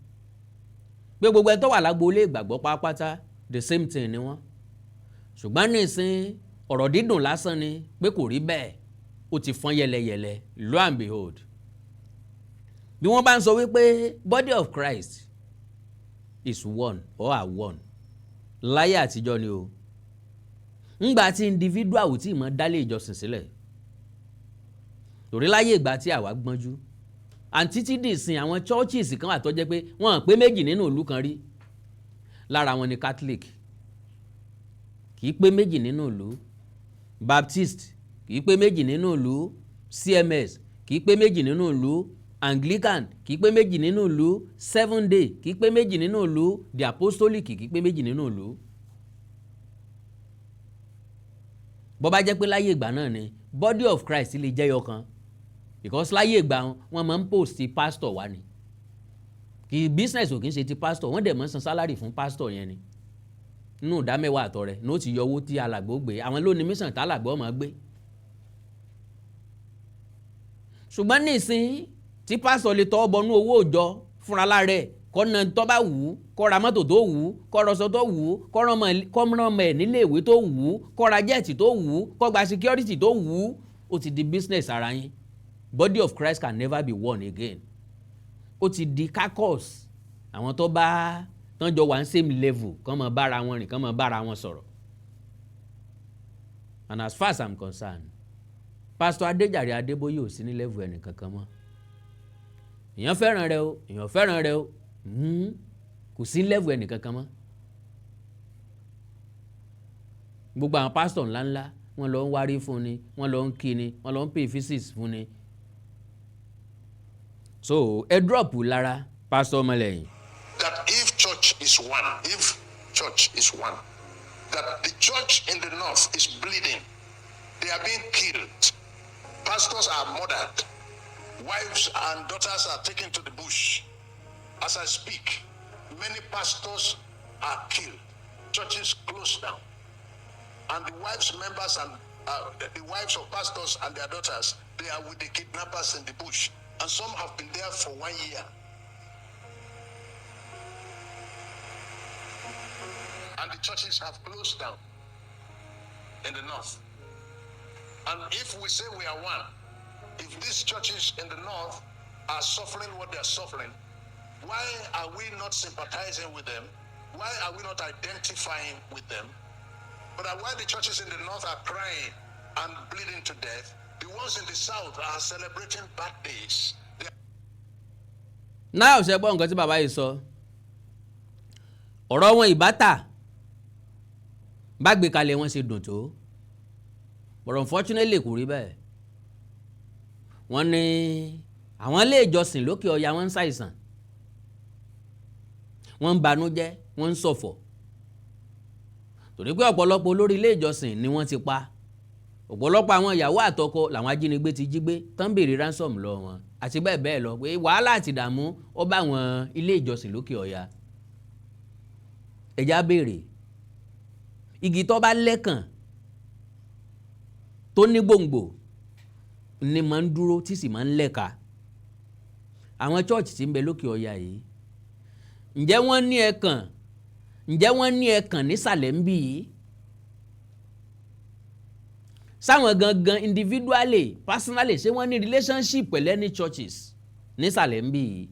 pé gbogbo ẹni tó wà lágboolé ìgbàgbọ́ pátápátá the same thing ni wọ́n ṣùgbọ́n nísìn ọ̀rọ̀ dídùn lásán ni pé kò rí bẹ́ẹ̀ ó ti fọ́n yẹlẹyẹlẹ lo and behold bí wọ́n bá ń sọ wípé body of Christ is one or are one láyé àtijọ́ ni o ńgbà tí individual ò tí ì mọ̀ dálé ìjọsìn sílẹ̀ torí láyé ìgbà tí àwa gbọ́njú àǹtí tí dì sin àwọn churches kan wà tó jẹ́ pé wọ́n pé méjì nínú ìlú kan rí lára wọn ni Catholic kì í pé méjì nínú ìlú Baptist kì í pé méjì nínú ìlú CMS kì í pé méjì nínú ìlú Anglican kì í pé méjì nínú ìlú Seventh Day kì í pé méjì nínú ìlú The Apostolic kì í pé méjì nínú ìlú. bó bá jẹ́ pé láyé ìgbà náà ni body of Christ lè jẹ́ yọkan because láyé ìgbà wọn máa ń post ti pastor wá ni kì í business ò kì í ṣe ti pastor wọ́n dẹ̀ máa ń san salary fún pastor yẹn ni nínú ìdá mẹ́wàá àtọ̀ rẹ̀ ní ó ti yọ owó tí alàgbò gbé àwọn ló ní mission tá alàgbò máa gbé. ṣùgbọ́n nísìnyí tí pastor lè tọ́ bọnú owó òjọ fúnra lára kọ́nà tó bá wù ú kó ra mọ́tò tó wù ú kó rọṣọ tó wù ú kó rán ọmọ ẹ̀ nílé ìwé tó wù ú kó ra jẹ́ẹ̀tì tó wù ú kó gba security tó wù ú ó ti di business ara yín. Body of Christ can never be one again. Ó ti di caucus àwọn tó bá tán jọ wà ní same level kán máa bára wọn rìn kán máa bára wọn sọ̀rọ̀. And as far as I'm concerned Pastor Adéjàre Adébóyè ò sí ní level ẹnì kankan mọ́. èèyàn fẹ́ràn rẹ o èèyàn fẹ́ràn rẹ o kò sí level ẹnì kankan mọ́. gbogbo àwọn pastor ńláńlá wọ́n lọ ń wárí fún ni wọ́n lọ ń kí ni wọ́n lọ ń pay fees fún ni. So ẹ drop lára Pastor Ọmọlẹ́yìn. That if church is one, that the church in the north is bleeding, they are being killed, pastors are murdered, wives and daughters are taken to the bush. As I speak, many pastors are killed, churches closed down, and the wives members and the wives of pastors and their daughters, they are with the kidnappers in the bush, and some have been there for 1 year. And the churches have closed down in the north. And if we say we are one, if these churches in the north are suffering what they are suffering, why are we not sympathizing with them? Why are we not identifying with them? But why the churches in the north are crying and bleeding to death, the ones in the south are celebrating birthdays. Now ṣe gbọ́ nǹkan tí bàbá yìí sọ ọ̀rọ̀ wọn ìbátà bá gbé kalẹ̀ wọn ṣe dùn tó but unfortunately kò rí bẹ́ẹ̀. wọ́n ní àwọn ilé ìjọsìn lókè ọya wọ́n ń ṣàìsàn wọ́n ń banújẹ́ wọ́n ń ṣọ̀fọ̀ torí pé ọ̀pọ̀lọpọ̀ olórí ilé ìjọsìn ni wọ́n ti pa ọ̀pọ̀lọpọ̀ àwọn ìyàwó àtọkọ làwọn ajínigbé ti jí gbé tán béèrè ransom lọ wọn àti bẹ́ẹ̀ bẹ́ẹ̀ lọ pé wàhálà àti ìdààmú ó bá àwọn ilé ìjọsìn lókè ọ̀yà. ẹ̀já béèrè igi tó bá lẹ́kàn tó ní gbòǹgbò ni máa ń dúró tí sì máa ń lẹ́ka. àwọn church tí ń bẹ lókè ọ̀yà yìí ǹjẹ́ wọ́n ní ẹ̀kàn nísàlẹ̀ ń bì yìí? sáwọn gangan individually personally ṣé wọ́n ní relationship pẹ̀lú any churches nísàlẹ̀ ń bì yìí?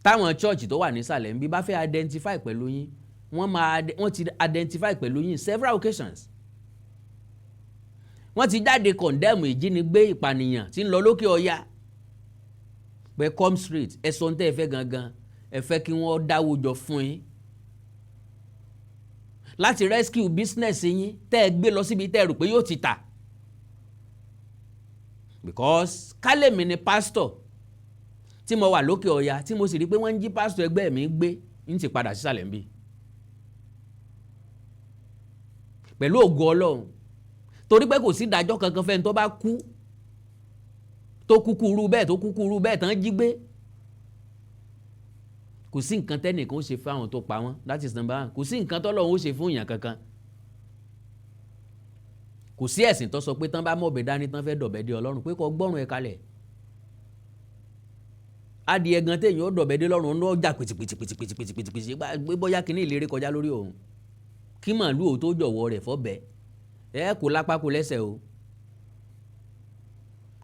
táwọn church tó wà nísàlẹ̀ ń bì bá fẹ́ identify pẹ̀lú yín wọ́n ti identify pẹ̀lú yín several occasions. wọ́n ti jáde condemn ìjínigbé ìpànìyàn tí ń lọ lókè ọ̀yà pé come straight ẹ sọ tẹ́ ẹ fẹ́ gangan ẹ fẹ́ kí wọ́n dáwó jọ fún yín láti rescue business yín tẹ́ ẹ gbé lọ síbi tẹ́ ẹ rò pé yóò ti tà. because kálẹ̀mí ni pastor tí mo wà lókè ọ̀yà tí mo sì rí pé wọ́n ń jí pastor ẹgbẹ́ mi gbé ń ti padà sísàlẹ̀ ń bì. pẹ̀lú ògo Ọlọ́run torí pé kò sí ìdájọ́ kankan fẹ́ni tó bá kú tó kúkúrú bẹ́ẹ̀ tán jí gbé. kò sí nǹkan tẹ́nìkan ó ṣe fún àwọn tó pa wọ́n that is number one. kò sí nǹkan tọ́lọ́run ó ṣe fún èèyàn kankan. kò sí ẹ̀sìn tó sọ pé tán bá mọ̀bẹ dání tán fẹ́ dọ̀bẹ dé Ọlọ́run pé kó gbọ́rùn ẹ̀ kalẹ̀. adìẹ gan téèyàn ó dọ̀bẹ dé lọ́rùn ó jà pìtìpìtìpìtìpìtìpìtì bóyá kínní ìlérí kọjá lórí òun kí màálù ò tó jọ̀wọ́ rẹ̀ fọ́bẹ ẹ kò lápá kò lẹ́sẹ̀ o.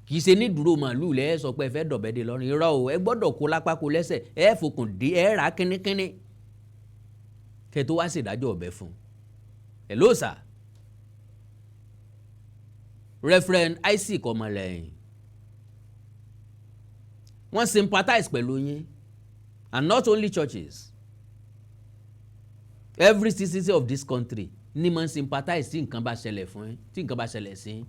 kì í ṣe ní dúró màálù lẹ́ sọ pé ẹ fẹ́ dọ̀bẹ́ dé lọ́rùn irọ́ o ẹ gbọ́dọ̀ kó lápá kó lẹ́sẹ̀ ẹ fòkùn dé ẹ rà kínníkínní kẹ tó wá ṣèdájọ́ ọ̀bẹ fún un. hello sir Reverend Isaac Ọmọlẹ́yìn wọ́n sympathize pẹ̀lú yín and not only churches every citizen of this country ní máa ń sympathize tí nǹkan bá ṣẹlẹ̀ fún yín tí nǹkan bá ṣẹlẹ̀ sí yín.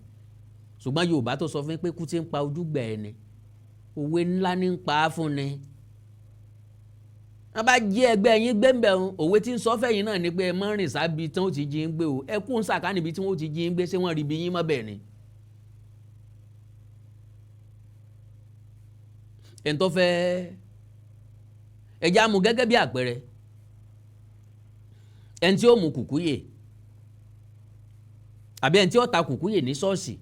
ṣùgbọ́n Yorùbá tó sọ fún yín pé kú tí ń pa ojúgbà ẹni òwe ńlá ní ń pa á fún ni. wọ́n bá jí ẹgbẹ́ yín gbẹ́ǹbẹ̀ òwe tí ń sọ fẹ́yìn náà ni pé ẹ mọ́ rìn sábì tí wọ́n ti jí ń gbé o ẹ kú ń sàká níbi tí wọ́n ti jí ń gbé ṣé wọ́n rí bí yín mọ́ bẹ́ẹ̀ ni. ẹni tó fẹ́ ẹja mú gẹ́gẹ́ bí àpẹẹrẹ ẹni tí ó mu kùkúyè àbí ẹni tí ó ta kùkúyè ní ṣọ́ọ̀ṣì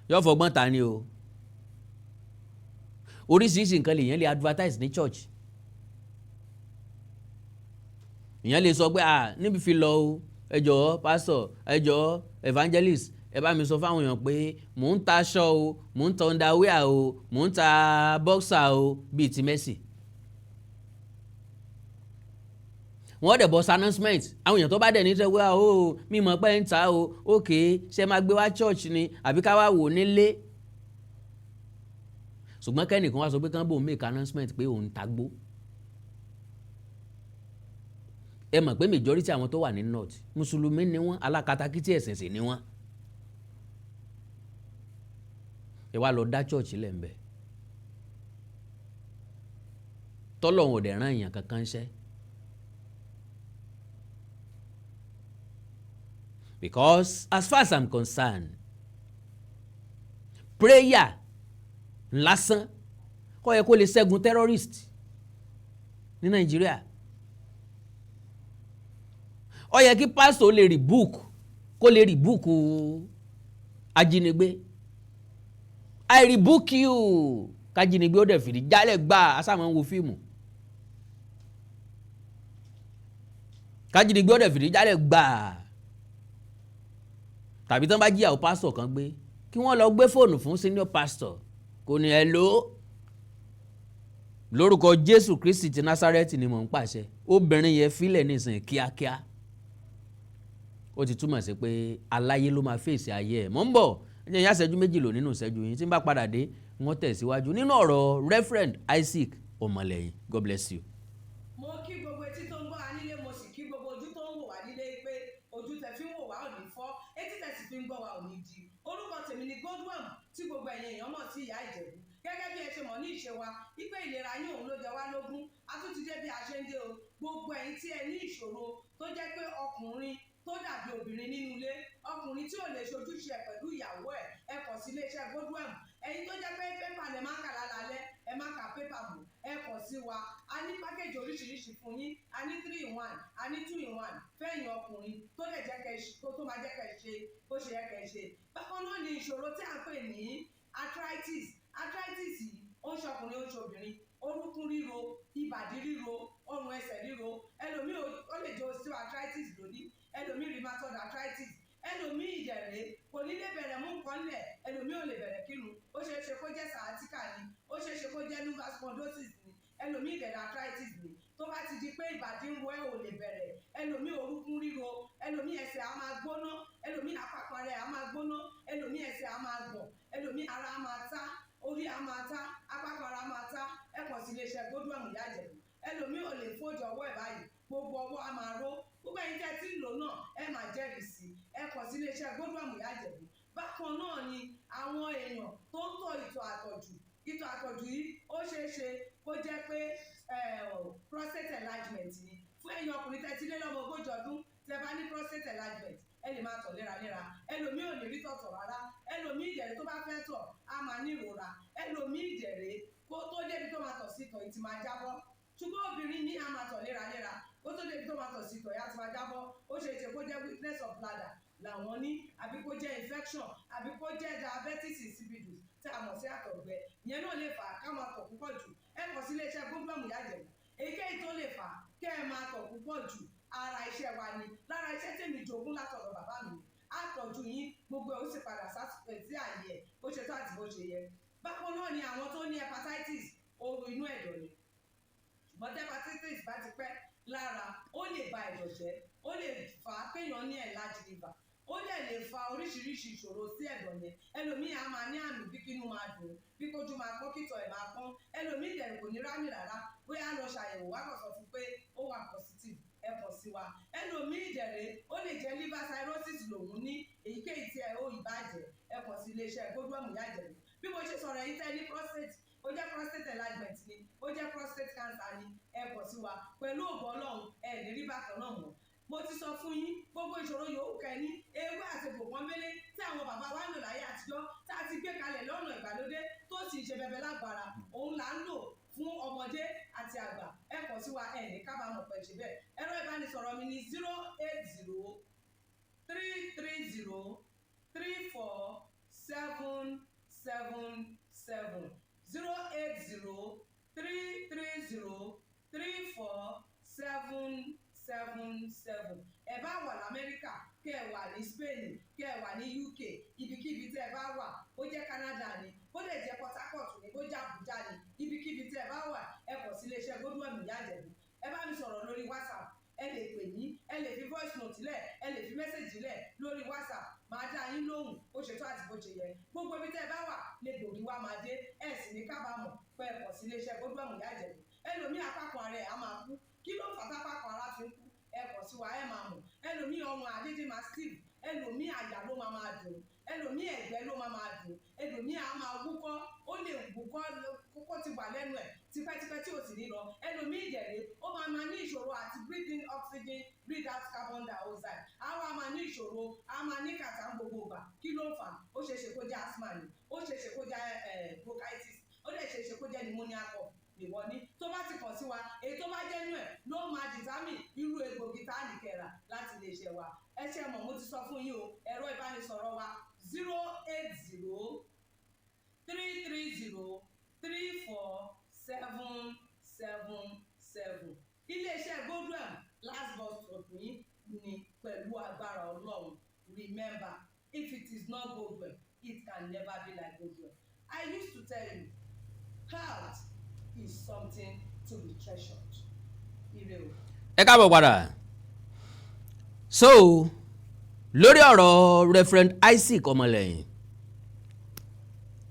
yóò fọgbọ́n ta ni o. oríṣiríṣi nǹkan lèèyàn lè advertise ní church. èèyàn lè sọ pé níbi fi lọ o ẹ jọ̀ọ́ pastor ẹ jọ̀ọ́ evangelist ẹ bá mi sọ fáwọn èèyàn pé mò ń ta aṣọ o mò ń ta underwear o mò ń ta boxer o bíi ti Mercy. wọ́n dẹ̀ bọ́ sí announcement àwọn èèyàn tó bá dẹ̀ ní sẹ́ wá o mi mọ̀ pé ń ta o ókè ṣe máa gbé wá church ni àbí ká wá wò nílé. ṣùgbọ́n kẹ́nìkan wá sọ pé kán bò ń make announcement pé òun tagbó. ẹ mọ̀ pé majority àwọn tó wà ní north mùsùlùmí ni wọ́n alákatakítí ẹ̀sìn sì ni wọ́n. ẹ wá lọ dá church lẹ̀ ń bẹ̀ tọ́lọ́run ò dẹ̀ rán èèyàn kankan ṣẹ́. Because as far as I'm concerned, prayer lásán kò yẹ kó lè ṣẹ́gun terrorist ní Nàìjíríà. Ó yẹ kí pastor lè rebuke ajínigbé. I rebuke you kájínigbé ó dẹ̀ fìdí jálẹ̀ gbà asámọ̀ ń wo fíìmù. kájínigbé ó dẹ̀ fìdí jálẹ̀ gbà. Tàbí tán bá jí àwọn pastor kan gbé kí wọ́n lọ gbé fóònù fún senior pastor kò ní ẹ lò ó. lórúkọ Jésù Kristi ti Násárẹ́tì ni mò ń pàṣẹ obìnrin yẹn fílẹ̀ nísìnyí kíákíá. ó ti túmọ̀ sí pé aláyé ló máa fèsì ayé ẹ̀. mò ń bọ̀ ẹ̀jẹ̀ yá ṣẹ́jú méjì lò nínú ṣẹ́jú yín tí n bá padà dé wọ́n tẹ̀síwájú nínú ọ̀rọ̀ Reverend Isaac Ọmọlẹ́yìn. God bless you. mo kí gbogbo etí tó ń gbọ́ wa nílé mo sì kí gbogbo ojú tó ń wò wá nílé pé ojú tẹ fi ń wò wá ò ní fọ́ etí tẹ sì fi ń gbọ́ wa ò ní di. orúkọ tèmi ni Godwin tí gbogbo ẹ̀yin èèyàn mọ̀ sí ìyá Ìjẹ̀bú gẹ́gẹ́ bí ẹ ṣe mọ̀ ní ìṣe wa wípé ìlera yín òun ló jẹ wá lógún a tún ti dé bí a ṣe ń dé o gbogbo ẹ̀yin tí ẹ ní ìṣòro tó jẹ́ pé ọkùnrin tó dàbí obìnrin nínú ilé, ọkùnrin tí ò lè ṣojúṣe ẹ̀ pẹ̀lú ìyàwó ẹ̀, ẹ kàn sí iléeṣẹ́ Godwin. Ẹ̀yin tó jẹ́ pé pépà lẹ máa ń kà lálálẹ́, ẹ má ka pépà mọ́, ẹ kàn sí wa. A ní pákéjì oríṣiríṣi fún yín, a ní 3-in-1, a ní 2-in-1 fẹ́yìn ọkùnrin tó lè jẹ́ tó máa jẹ́ kẹ́ ṣe bó ṣe yẹ kẹ́ ṣe. Bákan náà ni ìṣòro tí a ń pè ní arthritis. Arthritis yìí ó ń ṣọkùnrin ó ń ṣobìnrin, orúnkún ríro, ìbàdí ríro, ọrùn ẹsẹ̀ ríro, ẹlòmíì ó lè jẹ́ osteoarthritis lónìí, ẹlòmíì rheumatoid arthritis, ẹlòmíì ìdẹ̀rẹ̀ kò ní lè bẹ̀rẹ̀ mú nǹkan lẹ̀, ẹlòmíì ò lè bẹ̀rẹ̀ kírun, ó ṣeé ṣe kó jẹ́ sciatica ni, ó ṣeé ṣe kó jẹ́ lumbar spondylosis ni, ẹlòmíì ìdẹ̀rẹ̀ arthritis ni. Tó bá ti di pé ìbàdí ń ro ẹ́ ò lè bẹ̀rẹ̀, ẹlòmíì orúnkún ríro, ẹlòmíì ẹsẹ̀ á máa gbóná, ẹlòmíì àpapọ̀ rẹ̀ á máa gbóná, ẹlòmíì ẹsẹ̀ á máa gbọ̀n, ẹlòmíì ara á máa tá, orí á máa tá, àpapọ̀ ara á máa tá, ẹ kàn sí iléeṣẹ́ Godwin Ìyá Ìjẹ̀bú. Ẹlòmíì ò lè fojú ọwọ́ ẹ̀ báyìí, gbogbo ọwọ́ á máa ró, gbogbo ẹ̀yin tẹ́ tí ń lò náà ẹ máa jẹ́rìí sí, ẹ kàn sí iléeṣẹ́ Godwin Ìyá Ìjẹ̀bú. Bákan náà ni àwọn èèyàn tó ń tọ̀ ìtọ̀ àtọ̀jù yìí ó ṣeé ṣe kó jẹ́ pé prostate enlargement ni. Fún ẹ̀yin ọkùnrin tẹ́ ti lé lọ́mọ 40 ọdún tẹ́ bá ní prostate enlargement, ẹ lè máa tọ̀ léraléra, ẹlòmíì ò lè rí tọ̀tọ̀ rárá, ẹlòmíì ìdẹ̀rẹ̀ tó bá fẹ́ tọ̀ á máa ní ìrora, ẹlòmíì ìdẹ̀rẹ̀ kó tó débi tó máa tọ̀ sí ìtọ̀ yìí ti máa jábọ́. Ṣùgbọ́n obìnrin ní á máa tọ̀ léraléra, kó tó débi tó máa tọ̀ sí ìtọ̀ yìí á ti máa jábọ́. Ó ṣeé ṣe kó jẹ́ weakness of bladder làwọn ní, àbí kó jẹ́ infection, àbí kó jẹ́ diabetes insipidus tí a mọ̀ sí àtọ̀gbẹ. Ìyẹn náà lè fà á ká máa tọ̀ púpọ̀ jù. Ẹ kàn sí iléeṣẹ́ Godwin Ìyá Ìjẹ̀bú. Èyíkéyìí tó lè fà á kẹ́ ẹ máa tọ̀ púpọ̀ jù, ara iṣẹ́ wa ni, lára iṣẹ́ tèmi jogún látọ̀dọ̀ bàbá mi. Àtọ̀jù yín gbogbo ẹ̀ ó sì padà sí àyè ẹ̀ bó ṣe tó àti bó ṣe yẹ. Bákan náà ni àwọn tó ní hepatitis, ooru inú ẹ̀dọ̀ ni. Ṣùgbọ́n tí hepatitis bá ti pẹ́ lára, ó lè ba ẹ̀dọ̀ jẹ́, ó lè fà á kéèyàn ní enlarged liver, ó dẹ̀ lè fa oríṣiríṣi ìṣòro sí ẹ̀dọ̀ yẹn. Ẹlòmíì á máa ní àmì bí kínú máa dùn, bí kójú máa pọ́n, kítọ̀ ẹ̀ máa pọ́n. Ẹlòmíì ìdẹ̀rẹ̀ kò ní rámì rárá, bóyá lọ ṣàyẹ̀wò wá kàn sọ fún pé ó wà positive, ẹ kàn sí wa. Ẹlòmíì ìdẹ̀rẹ̀ ó lè jẹ́ liver cirrhosis lòun ní, èyíkéyìí tí ẹ ó ìbàjẹ́, ẹ kàn sí iléeṣẹ́ Godwin Ìyá Ìjẹ̀bú. Bí mo ṣe sọ̀rọ̀ yìí tẹ́ ní prostate, ó jẹ́ prostate enlargement ni, ó jẹ́ prostate cancer ni, ẹ kàn sí wa. Pẹ̀lú ògo Ọlọ́run ẹ lè rí bákan náà mọ́. Mo ti sọ fún yín gbogbo ìṣòro yòówù kẹ́ ní, ewé àti egbò pọ́nbélé tí àwọn bàbá wa ń lò láyé àtijọ́ tá a ti gbé kalẹ̀ lọ́nà ìgbàlódé tó sì ṣe bẹbẹ lágbára, òun là ń lò fún ọmọdé àti àgbà. Ẹ kàn sí wa, ẹ ní kábàámọ̀ pẹ̀ ṣe bẹ́ẹ̀. Ẹ̀rọ ìbánisọ̀rọ̀ mi ni 080-330-34777 080-330-34777. Ẹ bá wà l'Amẹ́ríkà, kẹ́ ẹ wà ní Spain, kẹ́ ẹ wà ní UK, ibikíbi tẹ́ ẹ bá wà, ó jẹ́ Canada ni, ó lè jẹ́ Port Harcourt ni, ó jẹ́ Abuja ni, ibikíbi tẹ́ ẹ bá wà, ẹ kàn sí iléeṣẹ́ Godwin Ìyá Ìjẹ̀bú. Ẹ bá mi sọ̀rọ̀ lórí WhatsApp, ẹ lè pè mí, ẹ lè fi voice note lẹ̀, ẹ lè fi message lẹ̀ lórí WhatsApp, máa dá yín lóhùn bó ṣe tó àti bó ṣe yẹ. Gbogbo ibi tẹ́ ẹ bá wà lè gbòógì wá máa dé, ẹ sì ní kábàámọ̀ pé ẹ kàn sí iléeṣẹ́ Godwin Ìyá Ìjẹ̀bú. Ẹlòmíì apákan ara ẹ̀ á máa kú, kí ló fà tápákan ara fi ń kú? Ẹ kàn sí wa, ẹ máa mọ̀. Ẹlòmíì ọrùn àdídì máa steve, ẹlòmíì àyà ló máa dùn, ẹlòmíì ẹ̀gbẹ́ ló máa dùn, ẹlòmíì á máa wúkọ́, ó lè wúkọ́ kókó ti wà lẹ́nu ẹ̀ tipẹ́tipẹ́ tí ò sì ní lọ. Ẹlòmíì ìdẹ̀rẹ̀ ó máa ní ìṣòro àti breathe in oxygen, breathe out carbon dioxide. Àwa máa ní ìṣòro, a máa ní kàtà gbogbo ìgbà. Kí ló fà á? Ó ṣeé ṣe kó jẹ́ asthma ni, ó ṣeé ṣe kó jẹ́ bronchitis, ó lè ṣeé ṣe kó jẹ́ pneumonia cough ìwọ ní. Tó bá ti kàn sí wa, èyí tó bá jẹ́ nú ẹ̀ ló máa determine irú egbògi tá a lè kẹ́ra láti lè ṣe wa. Ẹ ṣe mọ̀, mo ti sọ fún yín o, ẹ̀rọ ìbánisọ̀rọ̀ wa 080-330-34777. Iléeṣẹ́ Godwin last bus stop yín ni pẹ̀lú agbára Ọlọ́run. Remember, if it is not Godwin, it can never be like Godwin. I used to tell you, health is something to be treasured. Ire o. Ẹ káàbọ̀ padà. So lórí ọ̀rọ̀ Reverend Isaac Ọmọlẹ́yìn,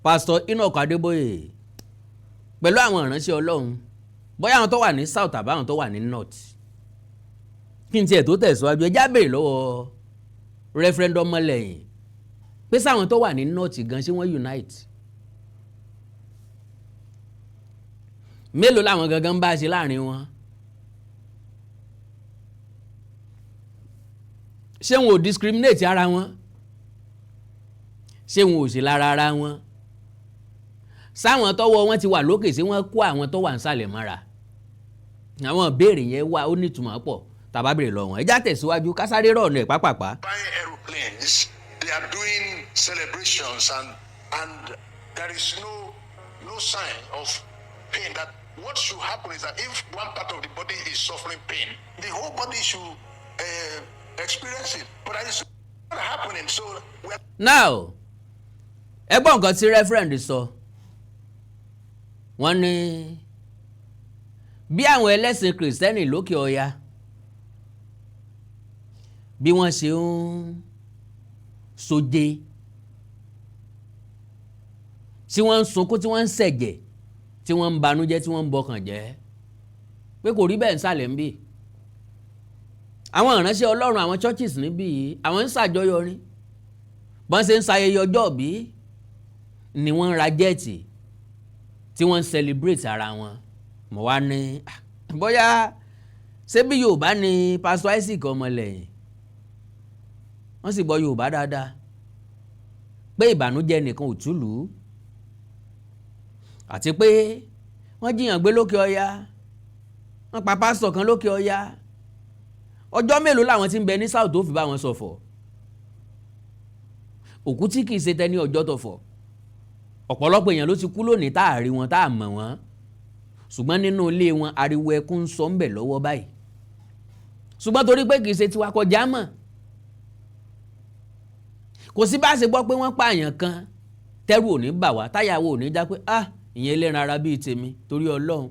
Pastor Enoch Adeboye pẹ̀lú àwọn ìránṣẹ́ Ọlọ́run, bóyá àwọn tó wà ní South àbí àwọn tó wà ní North, kí n tiẹ̀ tó tẹ̀síwájú, ẹ já béèrè lọ́wọ́ Reverend Ọmọlẹ́yìn pé sáwọn tó wà ní North gan ṣé wọ́n unite? Mélòó làwọn gangan bá ṣe láàrin wọn? ṣé wọn ò discriminate ara wọn ṣé wọn ò sí lára ara wọn sáwọn tọ́wọ́ wọn ti wà lókè sí wọn kó àwọn tó wà nísàlẹ̀ mọ́ra àwọn ìbéèrè yẹn wà ó nítumọ̀ pọ̀ tàbá béèrè lọ wọn ẹjá tẹ̀síwájú kásáré rọ̀ ọ̀nà ẹ̀ pápápá. Buying aeroplanes, they are doing celebrations and there is no sign of pain. That what should happen is that if one part of the body is suffering pain, the whole body should experience it. But that is not happening. So we are... Now ẹgbọ́n nǹkan tí referend sọ wọ́n ní bí àwọn ẹlẹ́sìn kìrìsìtẹ́nì lókè ọya bí wọ́n ṣe ń sóje tí wọ́n ń sunkún tí wọ́n ń ṣẹ̀jẹ̀ tí wọ́n ń banújẹ́ tí wọ́n ń bọkàn jẹ́ pé kò rí bẹ́ẹ̀ ń sàlẹ̀ ń bì àwọn ìránṣẹ́ Ọlọ́run àwọn churches níbí yìí àwọn ń ṣàjọyọ̀ ni bọ́n ṣe ń ṣayẹyẹ ọjọ́ bí ni wọ́n ń ra jẹ́ẹ̀tì tí wọ́n ń celebrate ara wọn mo wá ní bóyá ṣé bí Yorùbá ni Pastor Isaac Ọmọlẹ́yìn wọ́n sì gbọ́ Yorùbá dáadáa pé ìbànújẹ́ nìkan ò túlù àti pé wọ́n jiyàn gbé lókè ọya wọ́n pa pásítọ̀ kan lókè ọya ọjọ́ mélòó làwọn tí ń bẹ ní South tó fi bá wọn ṣọ̀fọ̀ òkú tí kìí ṣe tẹni ọjọ́ tọ̀fọ̀ ọ̀pọ̀lọpọ̀ èèyàn ló ti kú lónìí tá a rí wọn tá a mọ̀ wọ́n ṣùgbọ́n nínú ilé wọn ariwo ẹkún ń sọ ń bẹ̀ lọ́wọ́ báyìí ṣùgbọ́n torí pé kìí ṣe tiwa kọjá mọ̀ kò sí bá ṣe gbọ́ pé wọ́n pààyàn kan tẹ́rù ò ní bà wá táyàwó ò ní já pé ìyẹn ẹlẹ́ran ara bíi tèmi torí Ọlọ́run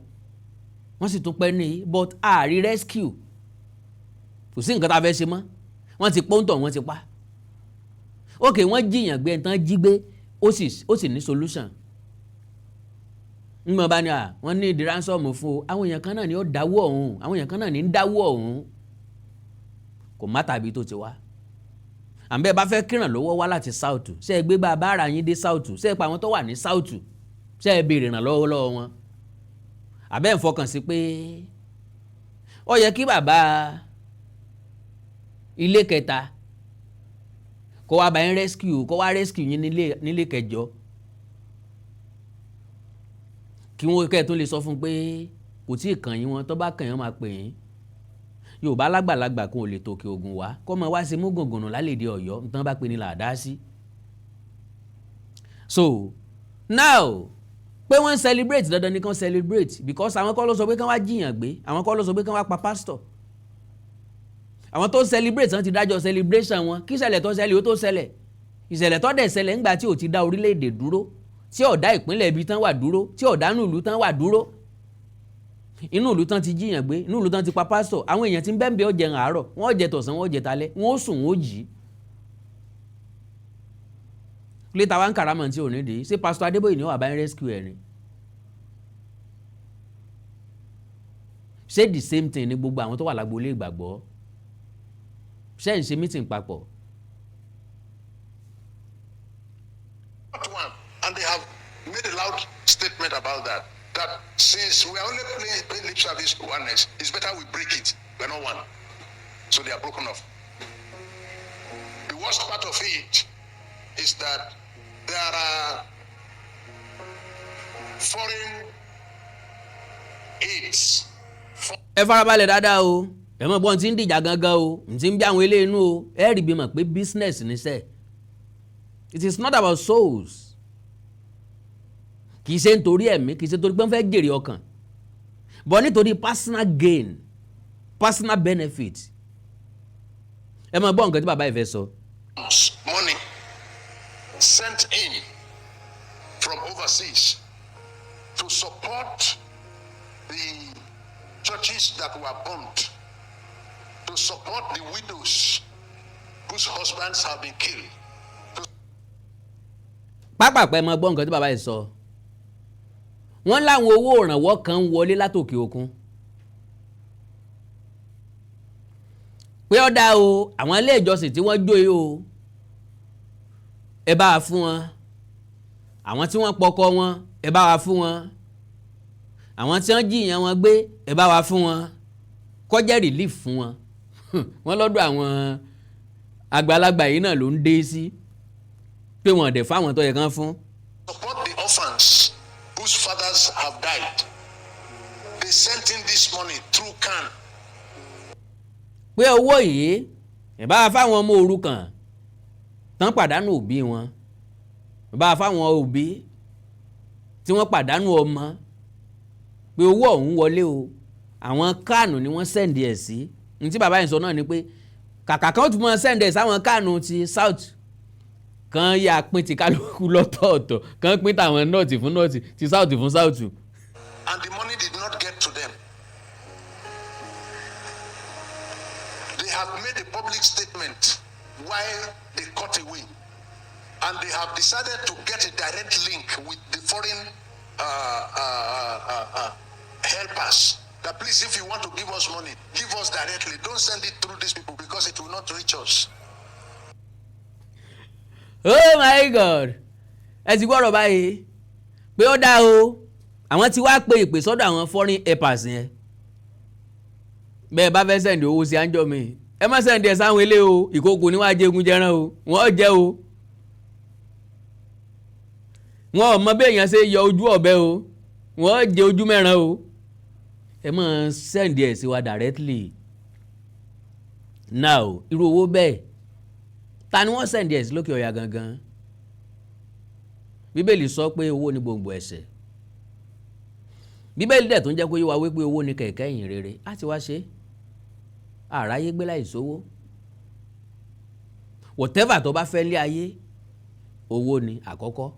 wọ́n sì tún pẹ́ ní but ààrí rescue kò sí nǹkan tá a fẹ́ ṣe mọ́ wọ́n ti pọ́ńtọ̀ wọ́n ti pa ok wọ́n jiyàn gbé ẹ̀ńtán jí gbé ó sì ní solution ńgbọ́n bá ní wọ́n ní ìdí ransom fún o àwọn èèyàn kan náà ni ó dáwọ́ ọ̀hún àwọn èèyàn kan náà ní ń dáwọ́ ọ̀hún kò má tàbí tó ti wá àbẹ́ bá fẹ́ kíràn lọ́wọ́ wá láti South ṣé ẹ gbé bá a bá ara yín dé South ṣé ẹ pa àwọn tó wà ní South ṣé ẹ béèrè ìrànlọ́wọ́ lọ́wọ́ wọn àbẹ́ ń fọkàn sí pé ó yẹ kí bàbá ilé kẹta kó wá bá yín rescue kó wá rescue yín nílé kẹjọ kí wọ́n kẹ́ tó lè sọ fún pé kò tí ì kàn yín wọn tó bá kàn yín máa pè yín Yorùbá lágbàlagbà kan ò lè tòkè Ògùn wá kọ́ mọ wá sí mú gògùnù lálẹ́dẹ̀ Ọ̀yọ́ nǹkan bá pè ní làdá sí. So now pé wọ́n ń celebrate dandan ni kàn celebrate because àwọn kọ́ ló sọ pé kán wá jiyàn gbé àwọn kọ́ ló sọ pé kán wá pa pastor àwọn tó celebrate wọ́n ti dájọ́ celebration wọn kí ìṣẹ̀lẹ̀ tó ṣẹlẹ̀ ó tó ṣẹlẹ̀ ìṣẹ̀lẹ̀ tó dẹ̀ ṣẹlẹ̀ ńgbà tí ò ti dá orílẹ̀-èdè dúró tí ò dá ìpínlẹ̀ ibi tán wà dúró tí ò dá inú ìlú tán wà dúró inú ìlú tán ti jiyàn gbé inú ìlú tán ti pa pásítọ̀ àwọn èèyàn tí ń bẹ́ẹ̀ bẹ́ẹ̀ ó jẹun àárọ̀ wọ́n ó jẹ tọ̀sán wọ́n ó jẹ talẹ́ wọ́n ó sùn wọ́n ó jí. létà wá ń kàrámọ̀ tí ò ní dé ṣé pásítọ̀ Adébóyè ni ó wà bá ń rescue ẹ̀ ni. ṣé the same thing ni gbogbo àwọn tó wà lágbo ilé ìgbàgbọ́ ṣé ń ṣe meeting papọ̀. And they have made a loud statement about that. That since we are only paying lip service to oneness, it's better we break it. We're not one. So they are broken off. The worst part of it is that there are foreign aids. Ẹ farabalẹ̀ dáadáa o ẹ mọ̀ bọ́n ti ń dìjà gangan o n ti ń bí àwọn ilé inú o ẹ rí bí mọ̀ pé business ní sẹ́. It is not about souls. Kì í ṣe nítorí ẹ̀mí kì í ṣe nítorí pé wọ́n fẹ́ jèrè ọkàn but nítorí personal gain personal benefit. Ẹ mọ̀ gbọ́ nǹkan tí bàbá yìí fẹ́ sọ. Money sent in from overseas to support the churches that were burnt, to support the widows whose husbands have been killed. Pápápá ẹ mọ̀ gbọ́ nǹkan tí bàbá yìí sọ. Wọ́n láwọn owó ìrànwọ́ kan ń wọlé látòkè òkun pé ó dá o àwọn ilé ìjọsìn tí wọ́n jó yìí o ẹ bá wa fún wọn àwọn tí wọ́n pọkọ wọn ẹ bá wa fún wọn àwọn tí wọ́n jiyàn wọn gbé ẹ bá wa fún wọn kó jẹ́ relief fún wọn wọ́n lọ́dọ̀ àwọn àgbàlagbà yìí náà ló ń dé sí pé wọ́n dẹ̀ fáwọn tó yẹ kán fún. Support the orphans whose fathers have died. They sent in this money through CAN. Pé owó yìí ẹ̀ bá fáwọn ọmọ òrukàn tán pàdánù òbí wọn, ẹ̀ bá fáwọn òbí tí wọ́n pàdánù ọmọ, pé owó ọ̀hún wọlé o, àwọn kánù ni wọ́n sẹ́ǹdì ẹ̀ sí. Ní tí bàbá yìí sọ náà ni pé kàkà kan tún mọ́ sẹ́ǹdì ẹ̀ sáwọn kánù ti south kan yà pín ti kálukú lọ́tọ̀ọ̀tọ̀, kan pín tàwọn nọ́ọ̀tì fún nọ́ọ̀tì ti south fún south. And the money did not get to them. They have made a public statement why they cut away. And they have decided to get a direct link with the foreign helpers. That please, if you want to give us money, give us directly. Don't send it through these people because it will not reach us. Oh my God! Ẹ ti gbọ́dọ̀ báyìí pé ó dá o, àwọn ti wá pé ìpè sọ́dọ̀ àwọn foreign helpers yẹn. Bẹ́ẹ̀ bá fẹ́ sẹ́ndì owó sí àńjọ mi, ẹ má sẹ́ndì ẹ̀ sáwọn ilé o, ìkókò ní wàá jẹgun jẹran o, wọ́n jẹ́ o. Wọ́n ò mọ bí èèyàn ṣe yọ ojú ọ̀bẹ o, wọ́n jẹ ojú mẹ́ran o. Ẹ má sẹ́ndì ẹ̀ sí wa directly. Now, irú owó bẹ́ẹ̀ ta ni wọ́n sẹ́ndì ẹ̀ sí lókè ọ̀yà gangan? Bíbélì sọ pé owó ni gbòǹgbò ẹ̀ṣẹ̀. Bíbélì dẹ̀ tó ń jẹ́ kó yé wa wípé owó ni kẹ̀kẹ́ ìyìn rere. Á ti wá ṣe àráyé gbé láì sówó. Whatever tó bá fẹ́ lé ayé, owó ni àkọ́kọ́.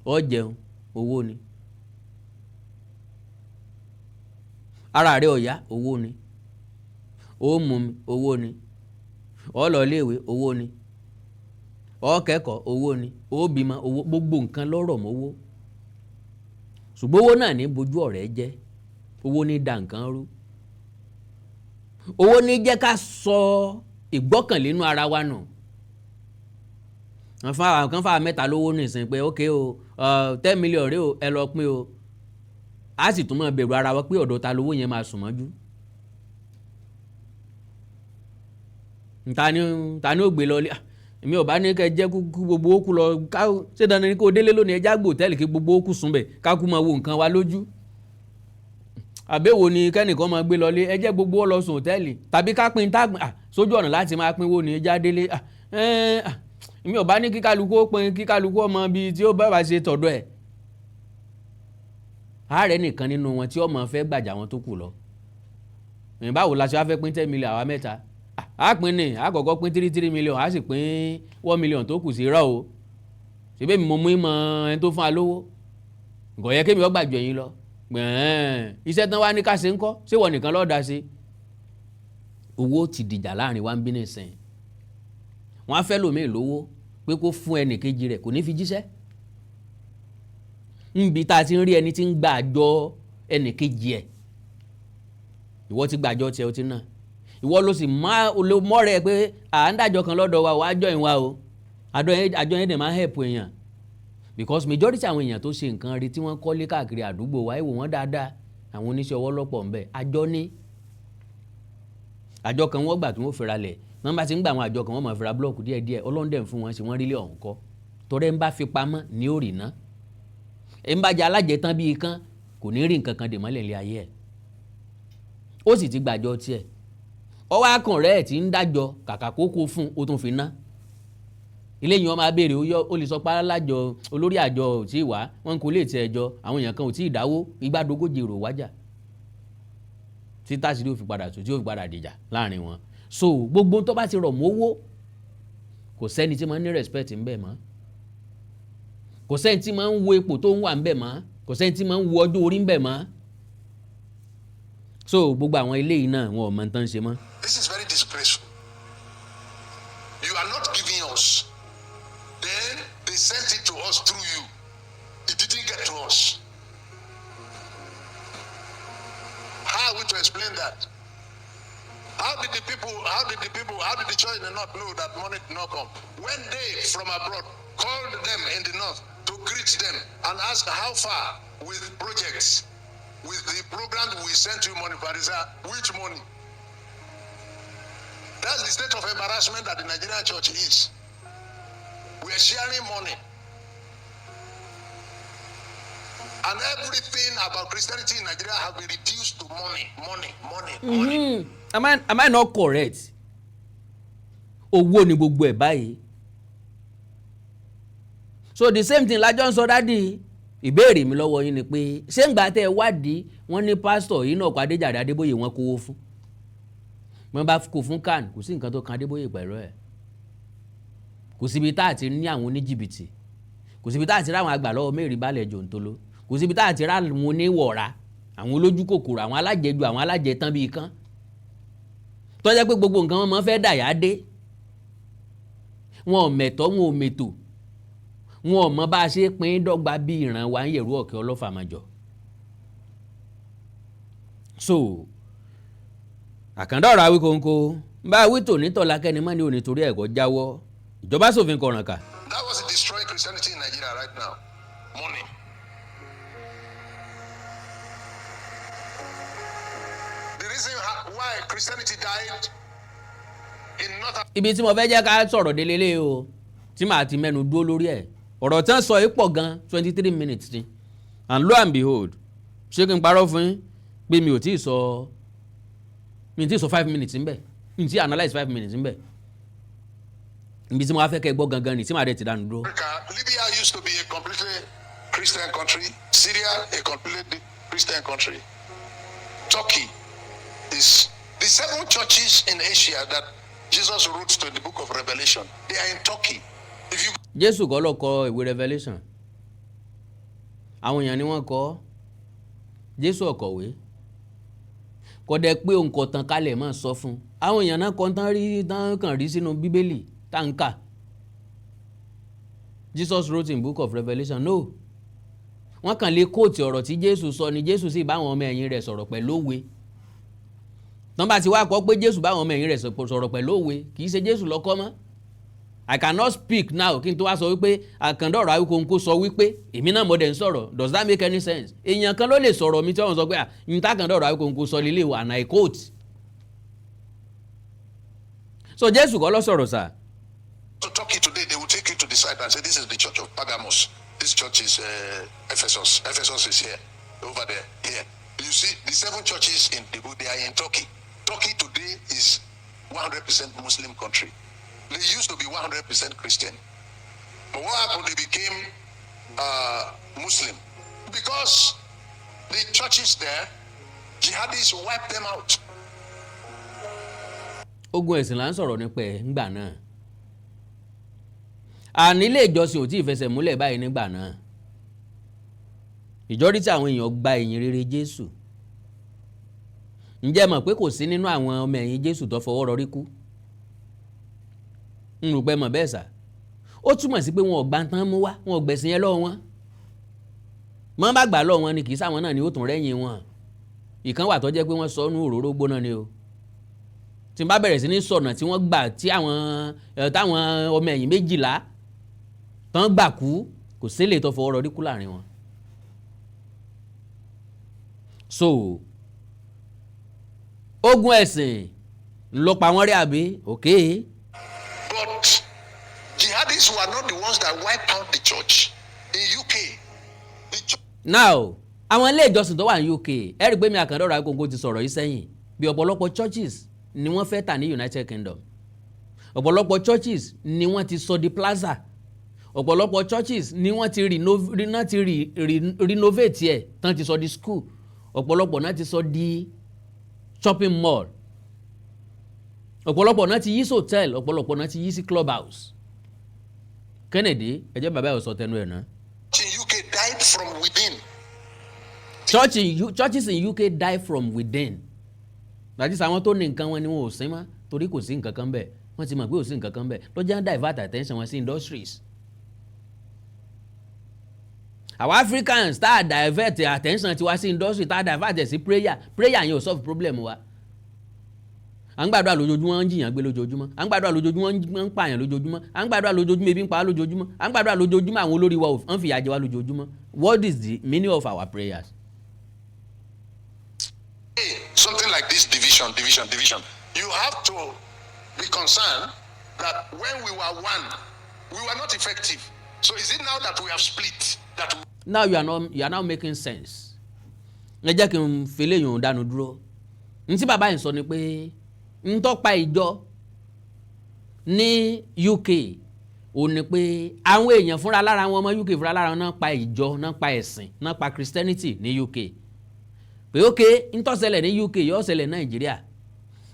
Ó jẹun, owó ni. Ara rẹ̀ ò yá, owó ni. Ó mú mi, owó ni. Ó lọ iléèwé, owó ni. Ó kẹ́kọ̀ọ́, owó ni. Ó bímọ, owó. Gbogbo nǹkan lọ́rọ̀ mọ́ owó. Ṣùgbọ́n owó náà ní bojú ọ̀rẹ́ jẹ́. Owó ní dà nǹkan rú. Owó ní jẹ́ ká sọ ìgbọ́kànlé nínú ara wa nù. Kan fà mẹ́ta lówó nìsín pé ókè o 10 million rèé o, ẹ lọ pín o. A sì tún máa bẹ̀rù ara wa pé ọ̀dọ̀ ta lówó yẹn máa sùn mọ́jú. Ta ni ó gbé lọ lé? Èmi ò bá ní kẹ́ jẹ́ kú gbogbo ó kú lọ ká ṣé dandan ni kó délé lónìí ẹjá gbò tẹ́lẹ̀ kí gbogbo ó kú sùn bẹ̀ ká kú máa wo nǹkan wa lójú. Àbẹ̀wò ni kẹ́nìkan máa gbé lọ lé ẹjẹ́ gbogbo ó lọ sùn hòtẹ́ẹ̀lì tàbí ká pín tágbìn sójú ọ̀nà láti máa pín wo ni ẹjá délé. Èmi ò bá ní kíkálukú ó pín kíkálukú ọmọ bíi tí ó bá wá ṣe tọ̀dọ̀ ẹ̀. Ààrẹ nìkan nínú wọn tí ọmọ fẹ́ gbàjà wọn tó kù lọ. Báwo la ṣe wá fẹ́ pín 10 million àwa mẹ́ta? A pín ní àkọ́kọ́ pín 3 million, a sì pín 1 million tó kù sí rọ́ o. Ṣebí mi mo mú ìmọ̀ ẹni tó fún wa lówó. Nǹkan yẹ kémi ó gbàjọ yín lọ. Iṣẹ́ tán wá ní ká ṣe ń kọ́, ṣé wọ́n nìkan lọ́ọ́ da sí? Owó ti dìjà láàrin wa ń bí nìsín. Wọ́n á fẹ́ lòmíì lówó pé kó fún ẹnì kejì rẹ̀ kò ní fi jíṣẹ́. Níbi tá a ti ń rí ẹni tí ń gba àjọ ẹnì kejì ẹ̀. Ìwọ ti gbàjọ tiẹ̀ o ti náà. Ìwọ ló sì mọ́ rẹ̀ pé à ń dájọ́ kan lọ́dọ̀ wa wàá jọ ìwà o. Àjọ yẹn dẹ̀ máa ń help èèyàn. Because majority àwọn èèyàn tó ṣe nǹkan rí tí wọ́n kọ́lé káàkiri àdúgbò wa ìwò wọ́n dáadáa àwọn oníṣẹ́ ọwọ́ lọ́pọ̀ ń bẹ. Àjọ kan wọ́n gbà tí wọ́n fẹ́ra lẹ̀. Wọ́n bá ti ń gbà àwọn àjọ kan wọ́n máa fẹ́ra blọ́ọ̀kù díẹ̀díẹ̀ ọlọ́ndẹ̀ fún wọn sí wọ́n rí lé ọ̀hún kọ́. Tọ́rẹ́ ń bá fi pamọ́ ní òrì ná. Ẹ ń bá jẹ alájẹtán bíi kan kò ní rí nǹkan kan dè mọ́lẹ̀ lé ayé ẹ̀. Ó sì ti gbàjọ tiẹ̀. Ọwọ́ akàn rẹ̀ tí ń dájọ́ kàkà kókó fún ó tún fi ná. Ilé yìí wọ́n máa béèrè ó lè sọ pé alájọ olórí àjọ ò tí ì wá wọn kò lè tẹ ẹjọ́ àwọn èèyàn kan ò tí ì dáwó igbádogójì rò wájà tí tásìrí ò fi padà tó tí ò fi padà dìjà láàrin wọn. So gbogbo tó bá ti rọ̀ mọ́ owó kò sẹ́ni tí máa ń ní respect ń bẹ̀ mọ́, kò sẹ́ni tí máa ń wo ipò tó ń wà ń bẹ̀ mọ́, kò sẹ́ni tí máa ń wo ọjọ́ orí ń bẹ̀ mọ́. So gbogbo àwọn ilé yìí náà wọn ò mọ tán ṣe mọ́. This is very disgraceful. You are not giving us. Then they sent it to us through you. It didn't get to us. How are we to explain that? How did the church in the north know that money did not come? When they from abroad called them in the north to greet them and ask how far with projects, with the program we sent you money for, which money? That's the state of embarrassment that the Nigerian church is. We are sharing money. And everything about Christianity in Nigeria has been reduced to money. Am I not correct? Owó ni gbogbo ẹ̀ báyìí. So the same thing lájọ́ ń sọ dádì. Ìbéèrè mi lọ́wọ́ yín ni pé ṣé ń gbà tẹ́ ẹ wádìí wọ́n ní pásítọ̀ yìí náà kó Adéjàre Adébóyè wọn kówó fún. Wọ́n bá kó fún kan kò sí nǹkan tó kan Adébóyè pẹ̀lú ẹ̀. Kò síbi tá àti ní àwọn oníjìbìtì. Kò síbi tá àti ráwọn àgbà lọ́wọ́ mẹ́rin balẹ̀ jòǹtolo. Kò síbi tá àti ráwọn oníwọ̀ra, àwọn olójú kòkòrò, àwọn alájẹjù, àwọn alájẹtán bíi kán. Tó jẹ́ pé gbogbo nǹkan wọn máa fẹ́ dàyà dé. Wọn ò mẹ̀tọ́, wọn ò mẹ̀tò. Wọn ò mọ bá a ṣe pín dọ́gba bí Ìrànwọ ń yẹ̀rú ọ̀kẹ́ ọlọ́fàmọ́jọ. So àkàndá ọ̀rọ̀ Awíkonko bá wí tò nítọ̀lá kẹ́ni mọ́ ní onítorí ẹ̀kọ́ jáwọ́ ìjọba ṣòfin kọ̀ràn kà. That was destroying Christianity in Nigeria right now. Money. The reason why Christianity died in North Africa. Ibi tí mo fẹ́ jẹ́ ká sọ̀rọ̀ délé lé o tí màá ti mẹ́nu dúró lórí ẹ̀ ọ̀rọ̀ tí wọ́n sọ yìí pọ̀ gan 23 minutes ni and lo and behold ṣé kí n parọ́ fún yín pé mi ò tí ì sọ 5 minutes ńbẹ̀ mi ti analyse 5 minutes ńbẹ̀ ibi tí mo wá fẹ́ kẹ́ gbọ́ gangan ni tí màá dẹ̀ ti dánu dúró. Libya used to be a completely Christian country. Syria a completely Christian country. Turkey is the 7 churches in Asia that Jesus wrote to in the book of Revelation. They are in Turkey. If you Jésù kọ́ ló kọ ìwé Revelation àwọn èèyàn ni wọ́n kọ Jésù ọ̀kọ̀wé kò dẹ̀ pé òǹkọ̀ tán kálẹ̀ máa sọ fún àwọn èèyàn náà kọ́ tán kàn rí sínú Bíbélì táǹkà Jesus wrote in book of Revelation no wọ́n kàn lè kóòtì ọ̀rọ̀ tí Jésù sọ ni Jésù sì bá àwọn ọmọ ẹ̀yìn rẹ̀ sọ̀rọ̀ pẹ̀lú òwe tán bá ti wá kọ́ pé Jésù bá àwọn ọmọ ẹ̀yìn rẹ̀ sọ̀rọ̀ pẹ̀lú òwe kì í ṣe Jésù ló kọ́ mọ́. I cannot speak now kí n tó wá sọ wípé àkàndá ọ̀rọ̀ Awíkonko sọ wípé èmi náà mo dẹ̀ ń sọ̀rọ̀ does that make any sense? Èèyàn kan ló lè sọ̀rọ̀ mi tí wọ́n sọ pé n ta àkàndá ọ̀rọ̀ Awíkonko sọ lílé wa and I quote. So Jésù kọ́ ló sọ̀rọ̀ sà. to Turkey today, they will take you to the site and say, this is the church of Pergamos. This church is Ephesus. Ephesus is here, over there, here. You see, the 7 churches in the book, they are in Turkey. Turkey today is 100% Muslim country. They used to be 100% Christian. But what happened? They became Muslim. Because the churches there, jihadists wiped them out. Ogun ẹ̀sìn là ń sọ̀rọ̀ nípa ẹ̀ ńgbà náà. Àní ilé ìjọsìn ò tí ì fẹsẹ̀ múlẹ̀ báyìí nígbà náà. Ìjọ́rí tí àwọn èèyàn gba ìyìn rere Jésù. Ǹjẹ́ mọ̀ pé kò sí nínú àwọn ọmọ ẹ̀yìn Jésù tó fọwọ́ rọrí kú? Ń rò pé mọ̀ bẹ́ẹ̀ sà. Ó túmọ̀ sí pé wọn ò gbà tán mú wá, wọn ò gbẹ̀sìn yẹn lọ́wọ́ wọn. Mọ́ bá gbà lọ́wọ́ wọn ni kì í sáwọn náà ni ó tún rẹ́yìn wọn. Ìkan wà tó jẹ́ pé wọ́n sọ ọ́nú òróró gbóná ni o. Tí n bá bẹ̀rẹ̀ sí ní sọ̀nà tí wọ́n gbà tí táwọn ọmọ ẹ̀yìn 12 tán gbà kú kò sílè tó fọwọ́ rọrí kú láàrin wọn. So ogun ẹ̀sìn ló pa wọ́n rí àbí okay. But jihadists were not the ones that wiped out the church in UK. Now àwọn ilé ìjọsìn tó wà ní UK ẹ rí pé mi àkàndá ọ̀rọ̀ Awíkonko ti sọ̀rọ̀ yìí sẹ́yìn bí ọ̀pọ̀lọpọ̀ churches ni wọ́n fẹ́ tà ní United Kingdom. Ọ̀pọ̀lọpọ̀ churches ni wọ́n ti sọ di plaza. Ọ̀pọ̀lọpọ̀ churches ni wọ́n ti renovate ẹ̀ tán ti sọ di school. Ọ̀pọ̀lọpọ̀ náà ti sọ di shopping mall. Ọ̀pọ̀lọpọ̀ náà ti yí sí hotel, ọ̀pọ̀lọpọ̀ náà ti yí sí club house. Kennedy ẹ jẹ́ bàbá ẹ̀ sọ tẹnu ẹ̀ náà. In UK died from within. Churches in UK die from within. Láti sàwọn tó ní nǹkan wọn ni wọn ò sin mọ́ torí kò sí nǹkan kan bẹ́ẹ̀ wọ́n ti mọ̀ pé kò sí nǹkan kan bẹ́ẹ̀ lọ́jà ń divert attention wọn sí industries. Àwọn Africans tá a divert attention tiwa sí industry tá a divert sí prayer yẹn ò solve problem wa. À ń gbàdúrà lójoojúmọ́ ń jìyàn gbé lójoojúmọ́ à ń gbàdúrà lójoojúmọ́ ń pààyàn lójoojúmọ́ à ń gbàdúrà lójoojúmọ́ ebi ń pa á lójoojúmọ́ à ń gbàdúrà lójoojúmọ́ àwọn olórí wa ń fìyà jẹ wá lójoojúmọ́. What is the meaning of our prayers? Something like this division. You have to be concerned that when we were one, we were not effective. So is it now that we have split that we... Now you are now making sense. Ẹ jẹ́ kí n fi léyìn dànù dúró. N tí bàbá yìí sọ ni pé n tó pa ìjọ ní UK ò ní pé àwọn èèyàn fúnra lára wọn ọmọ UK fúnra lára wọn náà pa ìjọ, náà pa ẹ̀sìn, náà pa Christianity ní UK. Pé okay, n tó ṣẹlẹ̀ ní UK yóò ṣẹlẹ̀ Nàìjíríà.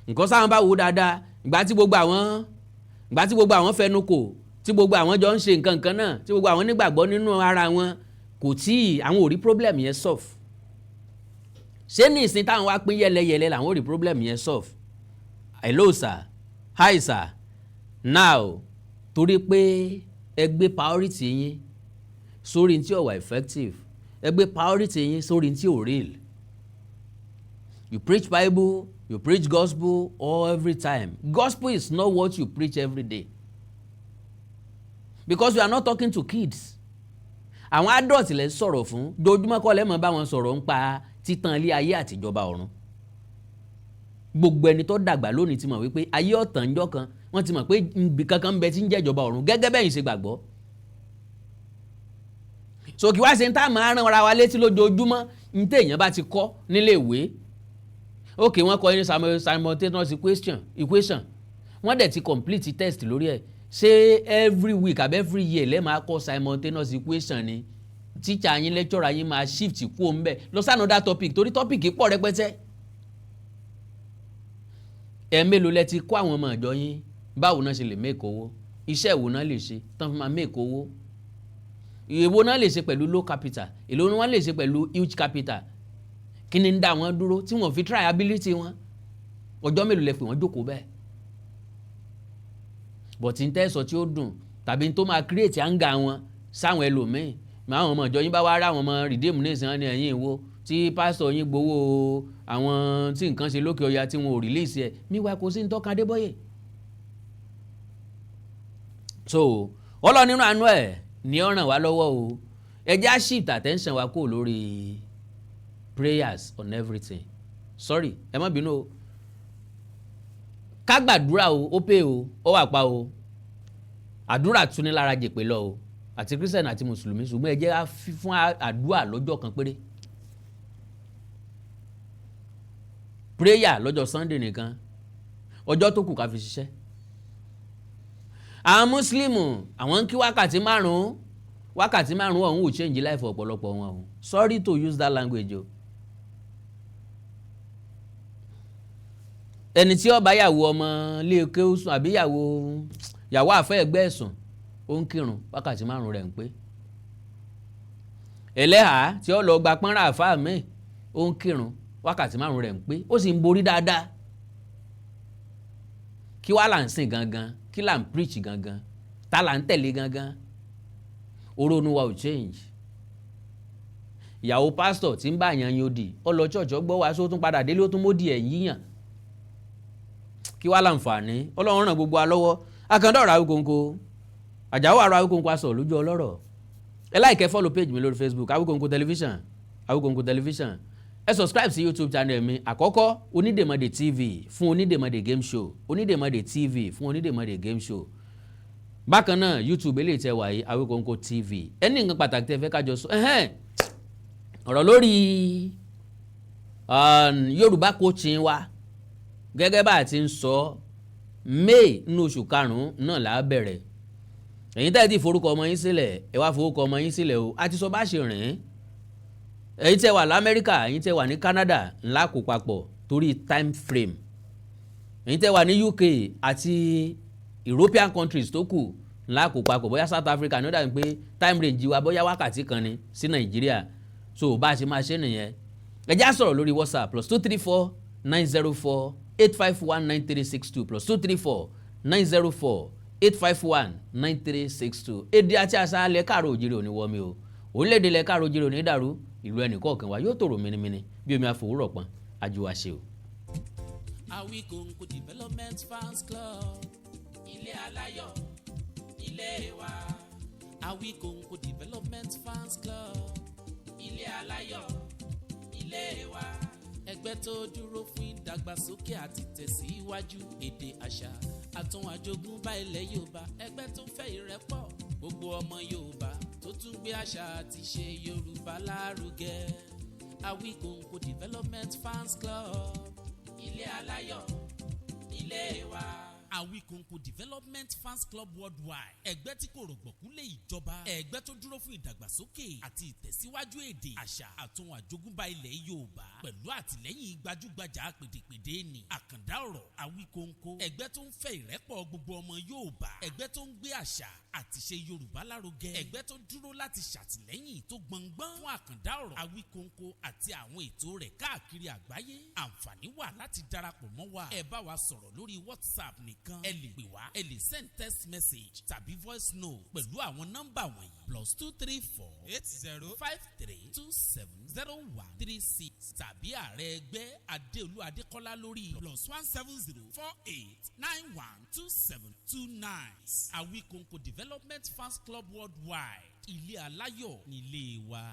Nǹkan sáwọn bá wò dáadáa, ìgbà tí gbogbo àwọn fẹnu kò, tí gbogbo àwọn jọ ń ṣe nǹkan kan náà, tí gbogbo àwọn nígbàgbọ́ nínú ara wọn, kò tí àwọn ò rí problem yẹn solve. Ṣé ní ìsìn táwọn wá pín yẹlẹyẹlẹ làwọn ò rí problem yẹn solve? Hello sir, hi sir. Now torí pé ẹ gbé priority yín sórí tí ó wà effective, ẹ gbé priority yín sórí tí ò real. You preach Bible, you preach gospel all every time. Gospel is not what you preach every day. Because we are not talking to kids. Àwọn adult lè sọ̀rọ̀ fún, dojúmọ́ kọ́ lẹ́mọ̀ bá wọn sọ̀rọ̀ ń pa títan ilé ayé àtijọba ọ̀run. Gbogbo ẹni tó dàgbà lónìí ti mọ̀ wípé ayé ọ̀tàn ńjọ́ kan, wọ́n ti mọ̀ pé ibi kankan ń bẹ tí ń jẹ́ ìjọba ọ̀run gẹ́gẹ́ bẹ́yìn ṣe gbàgbọ́. So kí wá ṣe ń tá máa rán ara wa létí lójoojúmọ́ ní téèyàn bá ti kọ́ nílé ìwé. Okay, wọ́n kọ́ ní simultaneous equation. Wọ́n dẹ̀ ti complete test lórí ẹ̀. Ṣé every week àbí every year lẹ́ máa kọ́ simultaneous equation ni? Teacher yín, lecturer yín máa shift kúrò ńbẹ̀ lọ sí another topic torí topic pọ̀ rẹpẹtẹ. Ẹ mélòó lẹ ti kọ́ àwọn ọmọ ìjọ yín báwo náà ṣe lè make owó? Iṣẹ́ wo náà lè ṣe tán fi máa make owó? Èwo náà lè ṣe pẹ̀lú low capital? Èló ni wọ́n lè ṣe pẹ̀lú huge capital? Kí ni ń dá wọn dúró tí wọ́n fi try ability wọn? Ọjọ́ mélòó lẹ pè wọ́n jókòó bẹ́ẹ̀? But n tẹ́ sọ tí ó dùn tàbí tó máa create anger wọn sáwọn ẹlòmíì. Àwọn ọmọ ìjọ yín bá wá rá àwọn ọmọ redeem ní ìsìn ní ẹ̀yìn ìwó tí pásítọ̀ yín gbowó àwọn tí nǹkan ṣe lókè ọya tí wọn ò release ẹ̀. Míwá kò sí ní tọ́ka Adébóyè. So Ọlọ́run nínú àánú ẹ̀ ní ó ràn wá lọ́wọ́ o. Ẹ jẹ́ á shift attention wa kó lórí prayers on everything. Sorry, ẹ má bínú o. Ká gbàdúrà o, ó pé o, ó wà pa o. Àdúrà tún ní lára jèpè lọ o. Àti Christian àti Mùsùlùmí, ṣùgbọ́n ẹ jẹ́ á fi fún àdúrà lọ́jọ́ kan péré. Prayer lọ́jọ́ Sunday nìkan. Ọjọ́ tó kù ká fi ṣiṣẹ́. Àwọn Mùsùlùmí àwọn ń kí wákàtí márùn-ún ọ̀hún ò change life ọ̀pọ̀lọpọ̀ wọn o. Sorry to use that language o. Ẹni tí ó bá yàwó ọmọ ilé kéwú sùn àbí yàwó àfẹ́ ẹgbẹ́ ẹ̀sùn ó ń kírun wákàtí márùn-ún rẹ̀ ń pé. Ẹlẹ́hàá tí ó lọ gba pọ́nrán àfáà mi ó ń kírun wákàtí márùn-ún rẹ̀ ń pé ó sì ń borí dáadáa. Kí wá là ń sìn gangan? Kí là ń preach gangan? Ta là ń tẹ̀lé gangan? Orónú wa ò change. Ìyàwó pásítọ̀ tí ń bá àyàn yóò dì ó lọ church ó gbọ́ wá só tún padà délé ó tún módì ẹ̀ yíyàn. Kí wá láǹfààní? Ọlọ́run ràn gbogbo wa lọ́wọ́. Akandá ọ̀rọ̀ Awíkonko, Àjàó àrọ̀ Awíkonko aṣọ lójú ọlọ́rọ̀. Ẹ like ẹ follow page mi lórí Facebook Awíkonko television, Awíkonko television. Ẹ subscribe sí YouTube channel mi àkọ́kọ́ Onídèmọdé TV fún Onídèmọdé game show, Onídèmọdé TV fún Onídèmọdé game show. Bákan náà YouTube eléyìí tẹ́ wà yìí Awíkonko TV. Ẹni nǹkan pàtàkì tẹ́ fẹ́ kájọ sọ ọ̀rọ̀ lórí Yorùbá coaching wa gẹ́gẹ́ bá ti ń sọ May nínú oṣù karùn-ún náà là á bẹ̀rẹ̀. Ẹ̀yin tẹ́ ti forúkọ ọmọ yín sílẹ̀ ẹ wá forúkọ ọmọ yín sílẹ̀ o. A ti sọ bá ṣe rìn. Ẹ̀yin tẹ́ wà l'Amẹ́ríkà, ẹ̀yin tẹ́ wà ní Canada ńlá kó papọ̀ torí time frame. Ẹ̀yin tẹ́ wà ní UK àti European countries tó kù ńlá kó papọ̀ bóyá South Africa ní ó dàbí pé time range wa bóyá wákàtí kan ni sí Nàìjíríà. So bá a ṣe máa ṣe nìyẹn. Ẹ já sọ̀rọ̀ lórí WhatsApp +234 904 851 9362 +234 904 851 9362. Èdè àti àṣà alẹ́ káàró òjìrì òní wọ́mi o. Orílẹ̀-èdè ilẹ̀ káàró òjìrì òní dàrú. Ìlú ẹnìkọ̀ọ̀kan wa yóò tòrò mìnìmìnì bí omi àfòwúrọ̀ pọn àjùwà ṣe o. Àwíkonko Development Fans Club, ilé aláyọ̀, ilé wa. Àwíkonko Development Fans Club, ilé aláyọ̀, ilé wa. Ẹgbẹ́ ẹgbẹ́ tó dúró fún ìdàgbàsókè àti tẹ̀síwájú èdè àṣà àtún àjogúnbá ilẹ̀ Yorùbá, ẹgbẹ́ tó ń fẹ́ ìrẹ́pọ̀ gbogbo ọmọ Yorùbá tó tún gbé àṣà àti ṣe Yorùbá lárugẹ. Àwíkòǹkò Development Fans Club, ilé aláyọ̀ ilé wa. Àwíkòǹkò Development Fans Club Worldwide, ẹgbẹ́ tí kò rọ̀gbọ̀kú lé ìjọba, ẹgbẹ́ tó dúró fún ìdàgbàsókè àti ìtẹ̀síwájú èdè àṣà àtún àjogúnbá ilẹ̀ Yorùbá pẹ̀lú àtìlẹ́yìn gbajúgbajà pèdèpèdè ní àkàndá ọ̀rọ̀. Àwíkòǹkò, ẹgbẹ́ tó ń fẹ́ ìrẹ́pọ̀ gbogbo ọmọ Yorùbá, ẹgbẹ́ tó ń gbé àṣà àti ṣe Yorùbá lárugẹ, ẹgbẹ́ tó dúró láti ṣàtìlẹ́yìn tó gbọ̀ngbọ́n fún àkàndá ọ̀rọ̀. Àwíkòǹkò àti àwọn ètò rẹ̀ káàkiri àgbáyé. Àǹfààní wà láti darapọ̀ mọ́ wa. Ẹ bá wa sọ̀rọ̀ lórí WhatsApp nìkan, ẹ lè pè wá, ẹ lè send text message tàbí voice note pẹ̀lú àwọn nọ́mbà wọ̀nyí: +234 8053 270136 tàbí ààrẹ ẹgbẹ́ Adéolú Adékọ́lá lórí +170 48 91 2729. Àwíkòǹkò Development Fans Club Worldwide, ilé aláyọ̀ nílé wa.